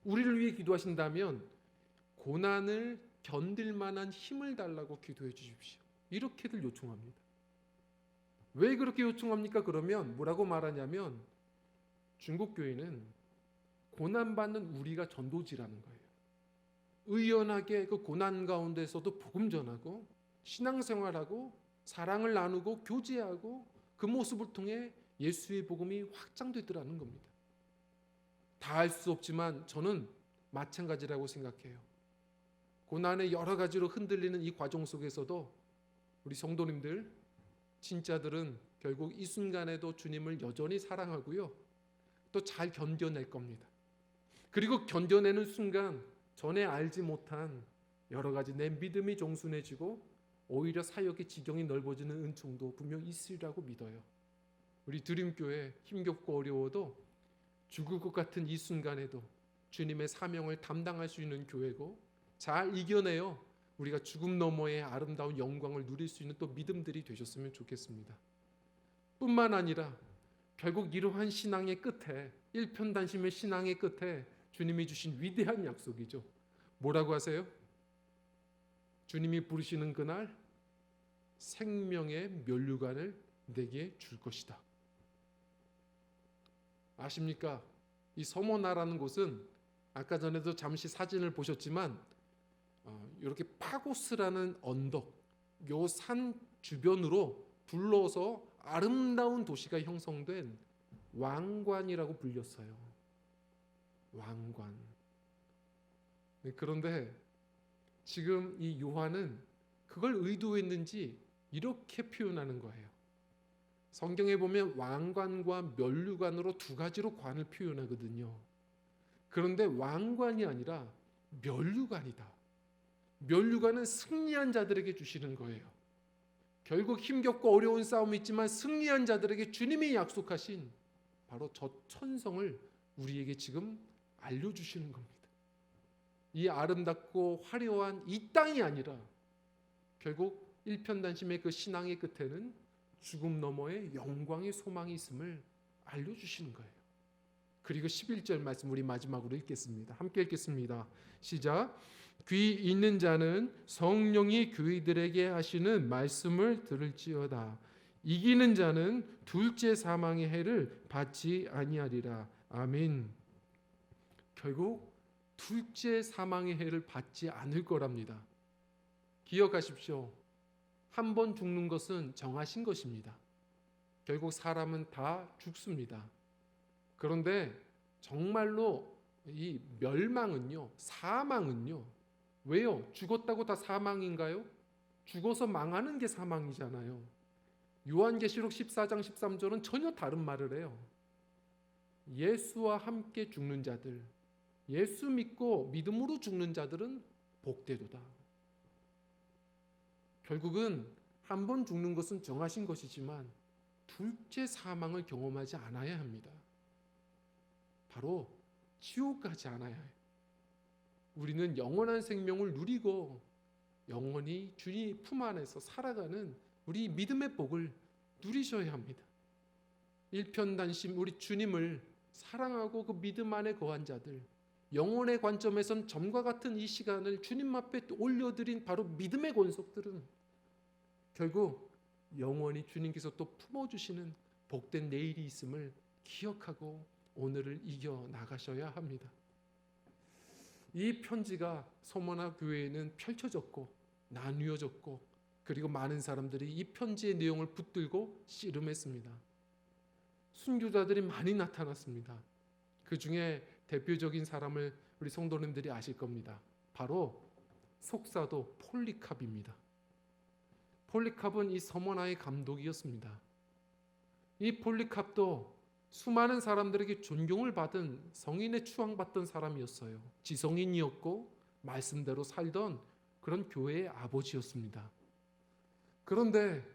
우리를 위해 기도하신다면 고난을 견딜 만한 힘을 달라고 기도해 주십시오. 이렇게들 요청합니다. 왜 그렇게 요청합니까? 그러면 뭐라고 말하냐면 중국 교회는 고난받는 우리가 전도지라는 거예요. 의연하게 그 고난 가운데서도 복음 전하고 신앙생활하고 사랑을 나누고 교제하고 그 모습을 통해 예수의 복음이 확장되더라는 겁니다. 다 할 수 없지만 저는 마찬가지라고 생각해요. 고난의 여러 가지로 흔들리는 이 과정 속에서도 우리 성도님들 진짜들은 결국 이 순간에도 주님을 여전히 사랑하고요. 또 잘 견뎌낼 겁니다. 그리고 견뎌내는 순간 전에 알지 못한 여러 가지 내 믿음이 종순해지고 오히려 사역의 지경이 넓어지는 은총도 분명 있으리라고 믿어요. 우리 드림교회 힘겹고 어려워도 죽을 것 같은 이 순간에도 주님의 사명을 담당할 수 있는 교회고 잘 이겨내요. 우리가 죽음 너머의 아름다운 영광을 누릴 수 있는 또 믿음들이 되셨으면 좋겠습니다. 뿐만 아니라 결국 이러한 신앙의 끝에 일편단심의 신앙의 끝에 주님이 주신 위대한 약속이죠. 뭐라고 하세요? 주님이 부르시는 그날 생명의 면류관을 내게 줄 것이다. 아십니까? 이 서모나라는 곳은 아까 전에도 잠시 사진을 보셨지만 이렇게 파고스라는 언덕, 요 산 주변으로 둘러서 아름다운 도시가 형성된 왕관이라고 불렸어요. 왕관. 네, 그런데 지금 이 요한은 그걸 의도했는지 이렇게 표현하는 거예요. 성경에 보면 왕관과 면류관으로 두 가지로 관을 표현하거든요. 그런데 왕관이 아니라 면류관이다. 면류관은 승리한 자들에게 주시는 거예요. 결국 힘겹고 어려운 싸움이 있지만 승리한 자들에게 주님이 약속하신 바로 저 천성을 우리에게 지금 알려주시는 겁니다. 이 아름답고 화려한 이 땅이 아니라 결국 일편단심의 그 신앙의 끝에는 죽음 너머의 영광의 소망이 있음을 알려주시는 거예요. 그리고 11절 말씀 우리 마지막으로 읽겠습니다. 함께 읽겠습니다. 시작. 귀 있는 자는 성령이 교회들에게 하시는 말씀을 들을지어다. 이기는 자는 둘째 사망의 해를 받지 아니하리라. 아멘. 결국 둘째 사망의 해를 받지 않을 거랍니다. 기억하십시오. 한 번 죽는 것은 정하신 것입니다. 결국 사람은 다 죽습니다. 그런데 정말로 이 멸망은요, 사망은요, 왜요? 죽었다고 다 사망인가요? 죽어서 망하는 게 사망이잖아요. 요한계시록 14장 13절은 전혀 다른 말을 해요. 예수와 함께 죽는 자들, 예수 믿고 믿음으로 죽는 자들은 복되도다. 결국은 한 번 죽는 것은 정하신 것이지만 둘째 사망을 경험하지 않아야 합니다. 바로 지옥 가지 않아야 해요. 우리는 영원한 생명을 누리고 영원히 주님 품 안에서 살아가는 우리 믿음의 복을 누리셔야 합니다. 일편단심 우리 주님을 사랑하고 그 믿음 안에 거한 자들, 영혼의 관점에선 점과 같은 이 시간을 주님 앞에 올려드린 바로 믿음의 권속들은 결국 영원히 주님께서 또 품어주시는 복된 내일이 있음을 기억하고 오늘을 이겨 나가셔야 합니다. 이 편지가 서머나 교회에는 펼쳐졌고 나누어졌고 그리고 많은 사람들이 이 편지의 내용을 붙들고 씨름했습니다. 순교자들이 많이 나타났습니다. 그 중에 대표적인 사람을 우리 성도님들이 아실 겁니다. 바로 속사도 폴리캅입니다. 폴리캅은 이 서머나의 감독이었습니다. 이 폴리캅도 수많은 사람들에게 존경을 받은 성인의 추앙받던 사람이었어요. 지성인이었고 말씀대로 살던 그런 교회의 아버지였습니다. 그런데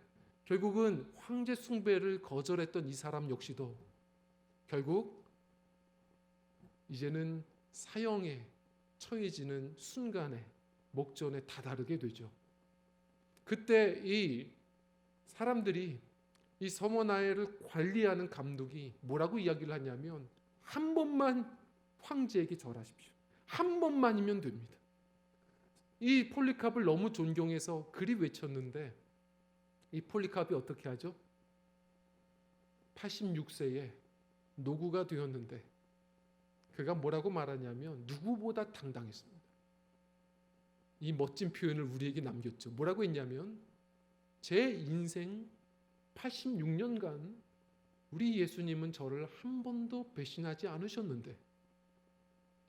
결국은 황제 숭배를 거절했던 이 사람 역시도 결국 이제는 사형에 처해지는 순간에 목전에 다다르게 되죠. 그때 이 사람들이 이 서머나이를 관리하는 감독이 뭐라고 이야기를 하냐면 한 번만 황제에게 절하십시오. 한 번만이면 됩니다. 이 폴리캅을 너무 존경해서 그리 외쳤는데 이 폴리캅이 어떻게 하죠? 86세에 노구가 되었는데 그가 뭐라고 말하냐면 누구보다 당당했습니다. 이 멋진 표현을 우리에게 남겼죠. 뭐라고 했냐면 제 인생 86년간 우리 예수님은 저를 한 번도 배신하지 않으셨는데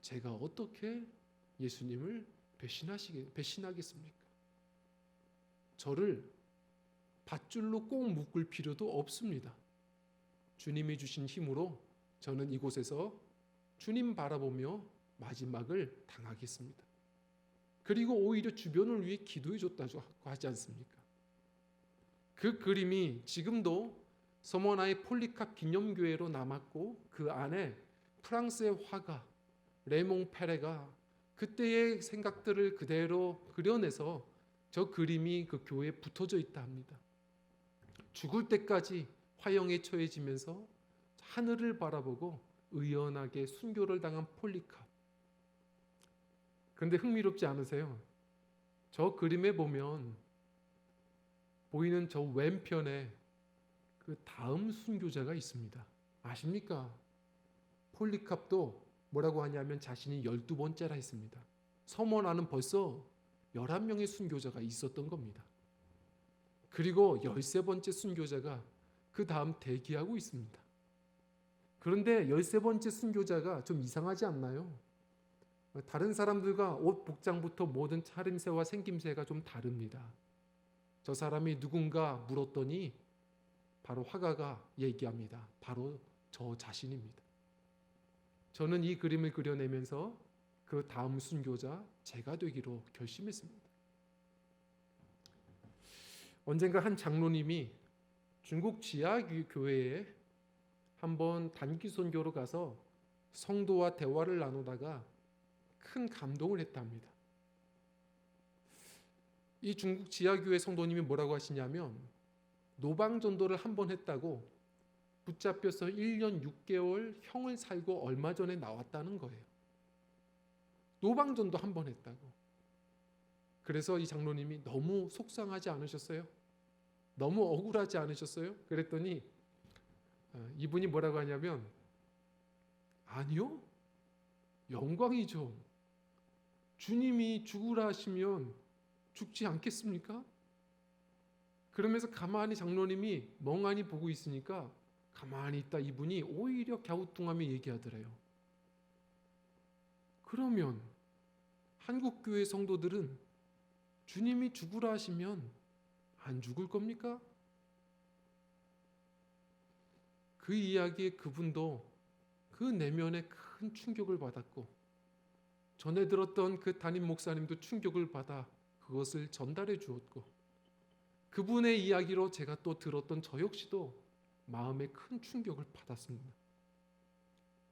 제가 어떻게 예수님을 배신하겠습니까? 저를 밧줄로 꼭 묶을 필요도 없습니다. 주님이 주신 힘으로 저는 이곳에서 주님 바라보며 마지막을 당하겠습니다. 그리고 오히려 주변을 위해 기도해 줬다고 하지 않습니까? 그 그림이 지금도 서머나의 폴리캅 기념교회로 남았고 그 안에 프랑스의 화가 레몽 페레가 그때의 생각들을 그대로 그려내서 저 그림이 그 교회에 붙어져 있다 합니다. 죽을 때까지 화형에 처해지면서 하늘을 바라보고 의연하게 순교를 당한 폴리캅. 그런데 흥미롭지 않으세요? 저 그림에 보면 보이는 저 왼편에 그 다음 순교자가 있습니다. 아십니까? 폴리캅도 뭐라고 하냐면 자신이 12번째라 했습니다. 서머나는 벌써 11명의 순교자가 있었던 겁니다. 그리고 13번째 순교자가 그 다음 대기하고 있습니다. 그런데 13번째 순교자가 좀 이상하지 않나요? 다른 사람들과 옷 복장부터 모든 차림새와 생김새가 좀 다릅니다. 저 사람이 누군가 물었더니 바로 화가가 얘기합니다. 바로 저 자신입니다. 저는 이 그림을 그려내면서 그 다음 순교자 제가 되기로 결심했습니다. 언젠가 한 장로님이 중국 지하교회에 한번 단기 선교로 가서 성도와 대화를 나누다가 큰 감동을 했답니다. 이 중국 지하교회 성도님이 뭐라고 하시냐면 노방전도를 한 번 했다고 붙잡혀서 1년 6개월 형을 살고 얼마 전에 나왔다는 거예요. 노방전도 한 번 했다고. 그래서 이 장로님이 너무 속상하지 않으셨어요? 너무 억울하지 않으셨어요? 그랬더니 이분이 뭐라고 하냐면, 아니요, 영광이죠. 주님이 죽으라 하시면 죽지 않겠습니까? 그러면서 가만히 장로님이 멍하니 보고 있으니까 가만히 있다 이분이 오히려 갸우뚱하며 얘기하더래요. 그러면 한국교회 성도들은 주님이 죽으라 하시면 안 죽을 겁니까? 그 이야기에 그분도 그 내면에 큰 충격을 받았고, 전에 들었던 그 담임 목사님도 충격을 받아 그것을 전달해 주었고, 그분의 이야기로 제가 또 들었던 저 역시도 마음에 큰 충격을 받았습니다.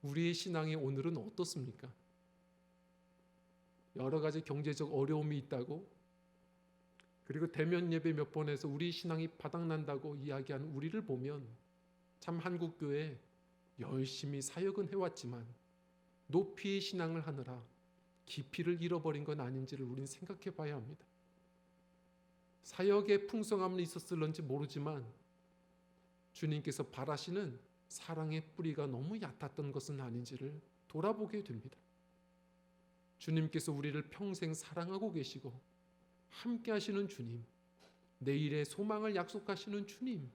우리의 신앙이 오늘은 어떻습니까? 여러 가지 경제적 어려움이 있다고, 그리고 대면 예배 몇 번 해서 우리 신앙이 바닥난다고 이야기하는 우리를 보면 참 한국교회 열심히 사역은 해왔지만 높이 신앙을 하느라 깊이를 잃어버린 건 아닌지를 우리는 생각해 봐야 합니다. 사역의 풍성함은 있었을런지 모르지만 주님께서 바라시는 사랑의 뿌리가 너무 얕았던 것은 아닌지를 돌아보게 됩니다. 주님께서 우리를 평생 사랑하고 계시고 함께 하시는 주님, 내일의 소망을 약속하시는 주님,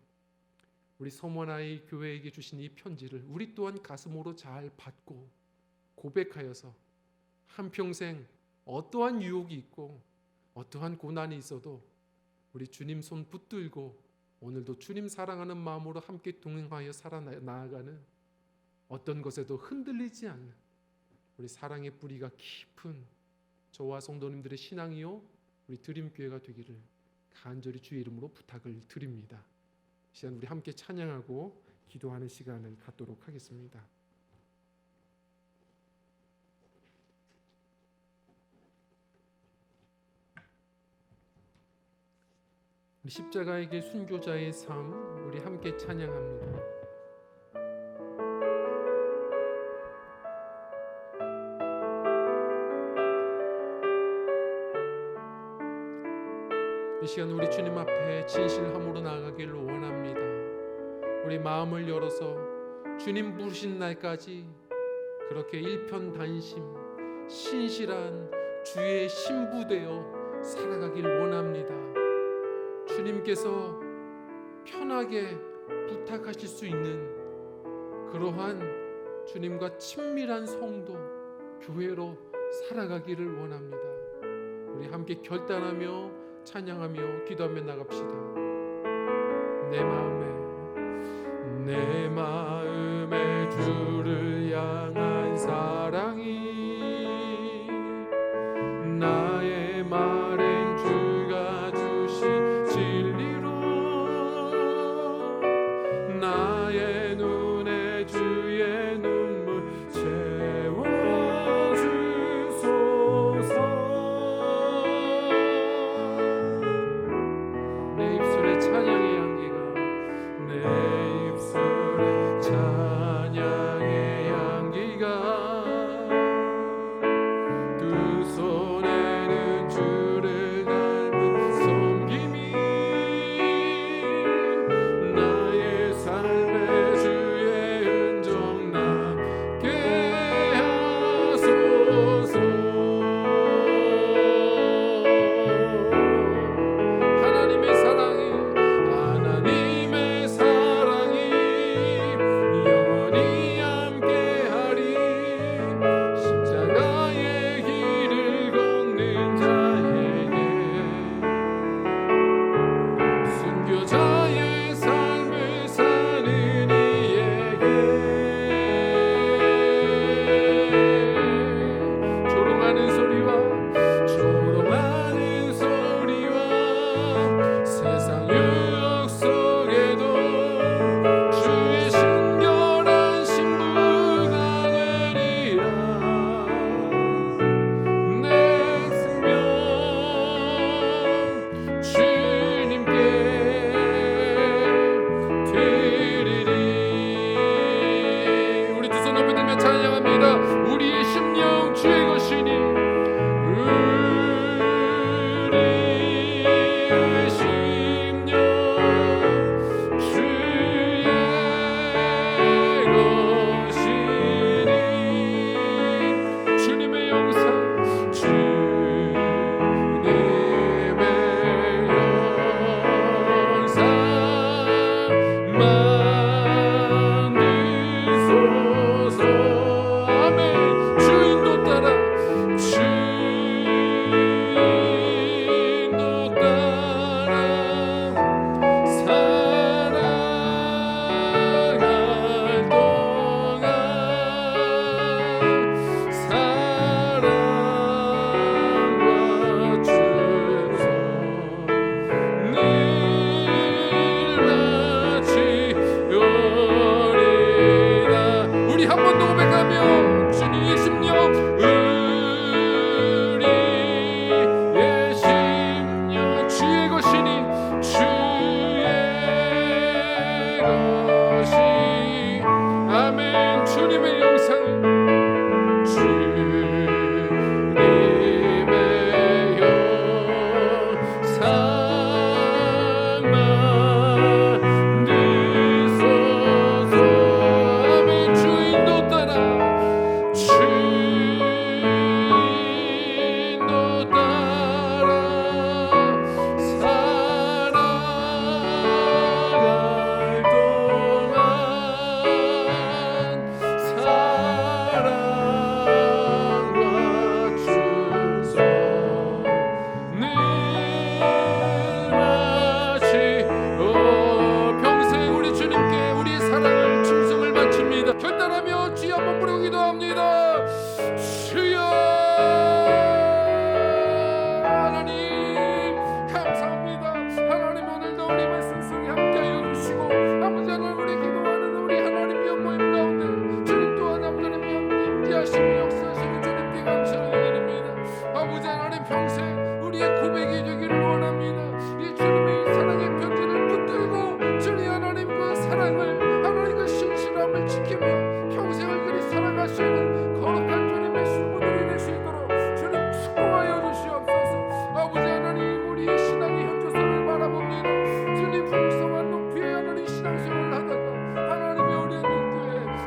우리 서머나이 교회에게 주신 이 편지를 우리 또한 가슴으로 잘 받고 고백하여서 한평생 어떠한 유혹이 있고 어떠한 고난이 있어도 우리 주님 손 붙들고 오늘도 주님 사랑하는 마음으로 함께 동행하여 살아나가는, 어떤 것에도 흔들리지 않는 우리 사랑의 뿌리가 깊은 저와 성도님들의 신앙이요 우리 드림교회가 되기를 간절히 주의 이름으로 부탁을 드립니다. 이 시간 우리 함께 찬양하고 기도하는 시간을 갖도록 하겠습니다. 우리 십자가의 길 순교자의 삶, 우리 함께 찬양합니다. 이 시간 우리 주님 앞에 진실함으로 나아가기를 원합니다. 우리 마음을 열어서 주님 부르신 날까지 그렇게 일편단심 신실한 주의 신부되어 살아가길 원합니다. 주님께서 편하게 부탁하실 수 있는 그러한 주님과 친밀한 성도, 교회로 살아가기를 원합니다. 우리 함께 결단하며 찬양하며 기도하며 나갑시다. 내 마음에 주를 향한 사랑이 나의 말엔 주가 주신 진리로 나의 눈에 주의 눈물 채워주소서. 내 입술에 찬양의 향기가, 내 입술에 찬양의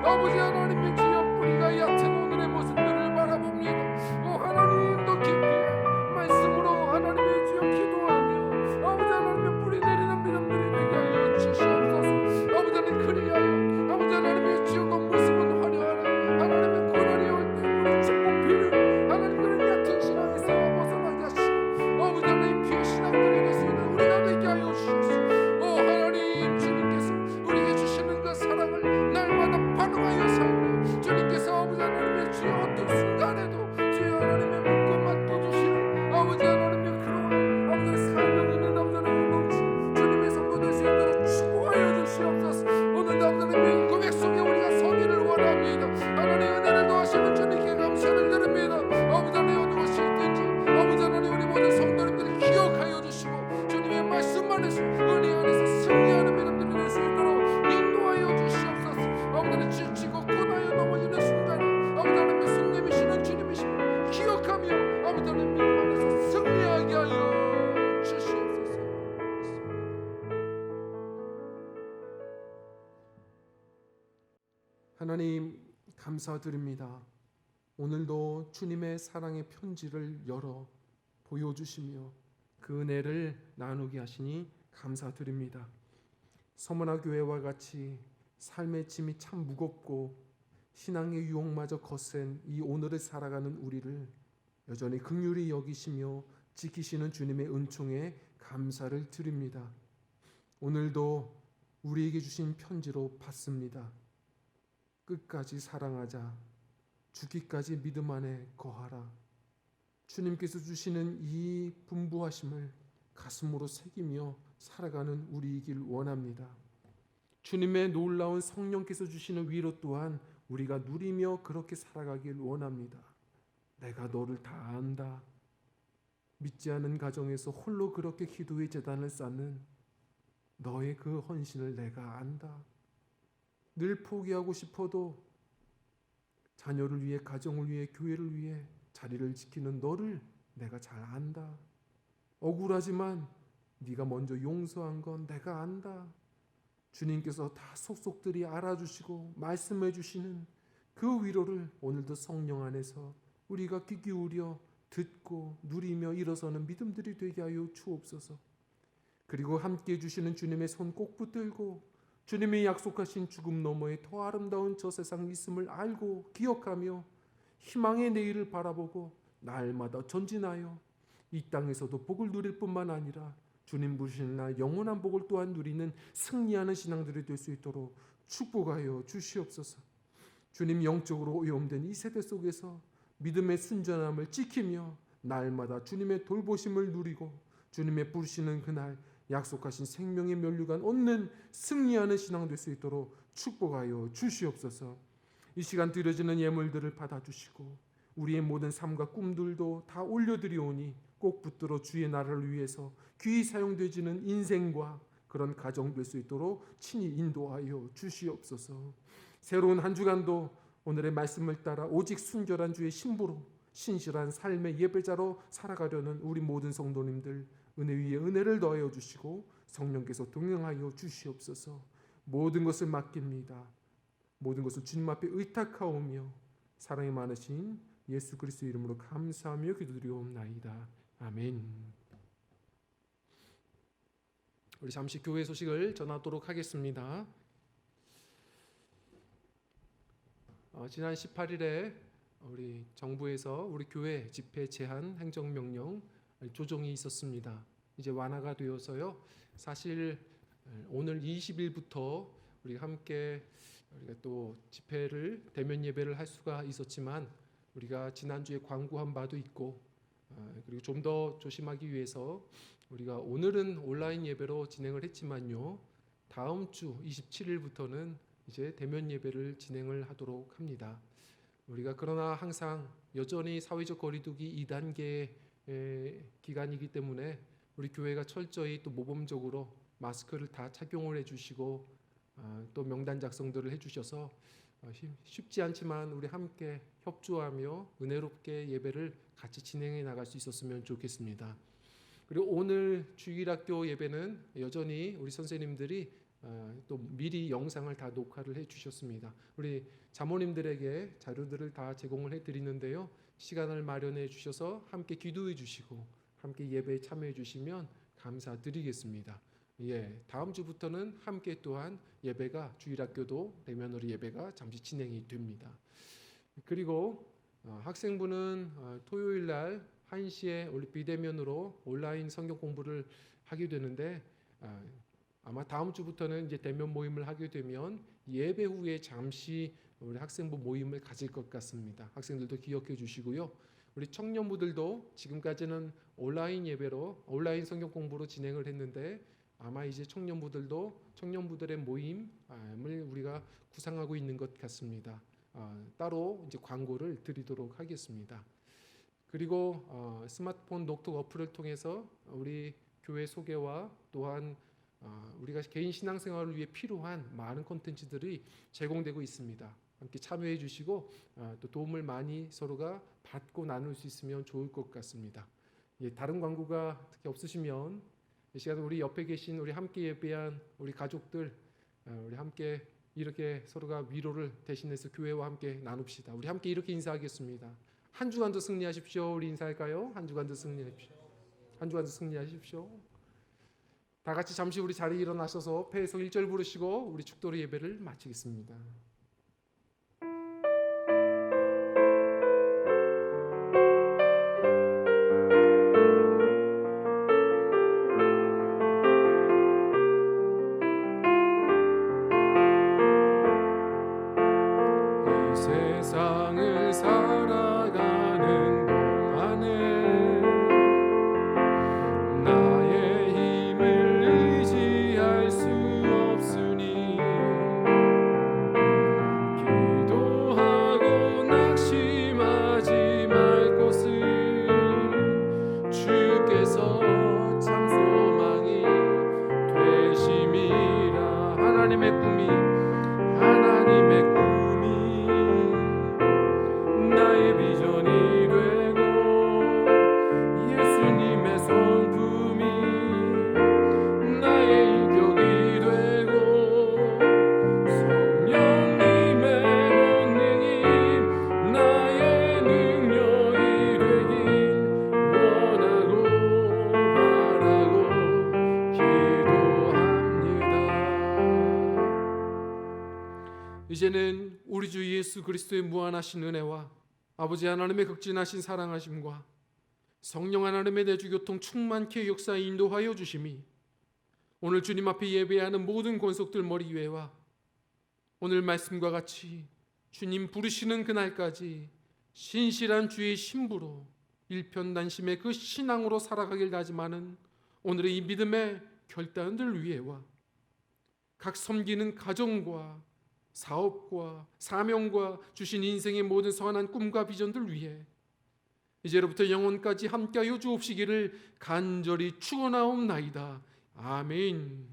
아버지 하나님의 주여 뿌리가 얕은 오늘의 모습들을 바라봅니다. 오 하나님도 깊이 말씀으로 하나님의 주여 기도하며 아버지 하나님의 뿌리 내리는 믿음들이 되게 하여 주시옵소서. 아버지 하나님 그리하여 아버지 하나님의 주여 그 모습은 화려하라. 하나님의 고난이 올 때 우리 축복 비를 하나님 그런 얕은 신앙에서 벗어나게 하시고 아버지 하나님 피의 신앙들이 될 수 있는 우리가 되게 하여 주시옵소서. 오 하나님 주님께서 우리에게 주시는 그 사랑을 날마다 반응하여 살며 주님께서 아버지 하나님의 주여 어떤 순간에도 주여 하나님의 믿고 맡겨주시는 아버지 하나님의 그러한 아버지 삶을 있는 아버지 하나님의 넘치 주님의 성도 될 수 있도록 축복하여 주시옵소서. 오늘도 아버지 하나님의 고백 속에 우리가 서기를 원합니다. 하나님의 은혜를 도하시는 주님께 감사를 드립니다. 아버지 하나님 어느 곳이 있든지 아버지 하나님 우리 모든 성도님들을 기억하여 주시고 주님의 말씀 안에서 은혜 안에서 승리하는 믿음들이 될 수 있도록 인도하여 주시옵소서. 아버지 하나님 지치고 고나여 넘어지는 순간에 아버지 하나님의 손님이시는 주님이시고 기억하며 아버지 하나님 믿음 안에서 승리하게 하여 주시옵소서. 하나님 감사드립니다. 오늘도 주님의 사랑의 편지를 열어 보여주시며 그 은혜를 나누게 하시니 감사드립니다. 서머나 교회와 같이 삶의 짐이 참 무겁고 신앙의 유혹마저 거센 이 오늘을 살아가는 우리를 여전히 긍휼히 여기시며 지키시는 주님의 은총에 감사를 드립니다. 오늘도 우리에게 주신 편지로 받습니다. 끝까지 사랑하자. 죽기까지 믿음 안에 거하라. 주님께서 주시는 이 분부하심을 가슴으로 새기며 살아가는 우리이길 원합니다. 주님의 놀라운 성령께서 주시는 위로 또한 우리가 누리며 그렇게 살아가길 원합니다. 내가 너를 다 안다. 믿지 않은 가정에서 홀로 그렇게 기도의 제단을 쌓는 너의 그 헌신을 내가 안다. 늘 포기하고 싶어도 자녀를 위해, 가정을 위해, 교회를 위해 자리를 지키는 너를 내가 잘 안다. 억울하지만 네가 먼저 용서한 건 내가 안다. 주님께서 다 속속들이 알아주시고 말씀해 주시는 그 위로를 오늘도 성령 안에서 우리가 귀 기울여 듣고 누리며 일어서는 믿음들이 되게 하여 주옵소서. 그리고 함께 해주시는 주님의 손 꼭 붙들고 주님이 약속하신 죽음 너머에 더 아름다운 저 세상이 있음을 알고 기억하며 희망의 내일을 바라보고 날마다 전진하여 이 땅에서도 복을 누릴 뿐만 아니라 주님 부르시는 날 영원한 복을 또한 누리는 승리하는 신앙들이 될 수 있도록 축복하여 주시옵소서. 주님 영적으로 오염된 이 세대 속에서 믿음의 순전함을 지키며 날마다 주님의 돌보심을 누리고 주님의 부르시는 그날 약속하신 생명의 면류관 얻는 승리하는 신앙 될 수 있도록 축복하여 주시옵소서. 이 시간 드려지는 예물들을 받아주시고 우리의 모든 삶과 꿈들도 다 올려드리오니 꼭 붙들어 주의 나라를 위해서 귀히 사용되지는 인생과 그런 가정 될 수 있도록 친히 인도하여 주시옵소서. 새로운 한 주간도 오늘의 말씀을 따라 오직 순결한 주의 신부로 신실한 삶의 예배자로 살아가려는 우리 모든 성도님들 은혜 위에 은혜를 더하여 주시고 성령께서 동행하여 주시옵소서. 모든 것을 맡깁니다. 모든 것을 주님 앞에 의탁하오며 사랑이 많으신 예수 그리스도 이름으로 감사하며 기도드리옵나이다. 아멘. 우리 잠시 교회 소식을 전하도록 하겠습니다. 지난 18일에 우리 정부에서 우리 교회 집회 제한 행정명령 조정이 있었습니다. 이제 완화가 되어서요. 사실 오늘 20일부터 우리 함께 우리가 또 집회를 대면 예배를 할 수가 있었지만 우리가 지난주에 광고한 바도 있고 그리고 좀 더 조심하기 위해서 우리가 오늘은 온라인 예배로 진행을 했지만요. 다음 주 27일부터는 이제 대면 예배를 진행을 하도록 합니다. 우리가 그러나 항상 여전히 사회적 거리두기 2단계 기간이기 때문에 우리 교회가 철저히 또 모범적으로 마스크를 다 착용을 해주시고 또 명단 작성들을 해주셔서 쉽지 않지만 우리 함께 협조하며 은혜롭게 예배를 같이 진행해 나갈 수 있었으면 좋겠습니다. 그리고 오늘 주일학교 예배는 여전히 우리 선생님들이 또 미리 영상을 다 녹화를 해 주셨습니다. 우리 자모님들에게 자료들을 다 제공을 해 드리는데요. 시간을 마련해 주셔서 함께 기도해 주시고 함께 예배에 참여해 주시면 감사드리겠습니다. 예, 다음 주부터는 함께 또한 예배가 주일학교도 대면으로 예배가 잠시 진행이 됩니다. 그리고 학생부는 토요일 날 1시에 우리 비대면으로 온라인 성경 공부를 하게 되는데 아마 다음 주부터는 이제 대면 모임을 하게 되면 예배 후에 잠시 우리 학생부 모임을 가질 것 같습니다. 학생들도 기억해 주시고요. 우리 청년부들도 지금까지는 온라인 예배로 온라인 성경 공부로 진행을 했는데 아마 이제 청년부들의 모임을 우리가 구상하고 있는 것 같습니다. 따로 이제 광고를 드리도록 하겠습니다. 그리고 스마트폰 녹톡 어플을 통해서 우리 교회 소개와 또한 우리가 개인 신앙생활을 위해 필요한 많은 콘텐츠들이 제공되고 있습니다. 함께 참여해 주시고 또 도움을 많이 서로가 받고 나눌 수 있으면 좋을 것 같습니다. 예, 다른 광고가 특히 없으시면 이 시간 우리 옆에 계신 우리 함께 예배한 우리 가족들 우리 함께 이렇게 서로가 위로를 대신해서 교회와 함께 나눕시다. 우리 함께 이렇게 인사하겠습니다. 한 주간도 승리하십시오. 우리 인사할까요? 한 주간도 승리하십시오. 한 주간도 승리하십시오. 다 같이 잠시 우리 자리에 일어나셔서 패에서 1절 부르시고 우리 축도로 예배를 마치겠습니다. 세상을 살아가는 동안에 나의 힘을 의지할 수 없으니 기도하고 낙심하지 말 것은 주께서 참 소망이 되심이라. 하나님의 꿈이 나의 비전이 되고 예수님의 성품이 나의 인격이 되고 성령님의 권능이 나의 능력이 되길 원하고 바라고 기도합니다. 이제는 우리 주 예수 그리스도의 무한하신 은혜와 아버지 하나님의 극진하신 사랑하심과 성령 하나님의 내주교통 충만케 역사에 인도하여 주심이 오늘 주님 앞에 예배하는 모든 권속들 머리 위에와 오늘 말씀과 같이 주님 부르시는 그날까지 신실한 주의 신부로 일편단심의 그 신앙으로 살아가길 다짐하는 오늘의 이 믿음의 결단들 위에와 각 섬기는 가정과 사업과 사명과 주신 인생의 모든 선한 꿈과 비전들 위해 이제로부터 영원까지 함께하여 주옵시기를 간절히 축원하옵나이다. 아멘.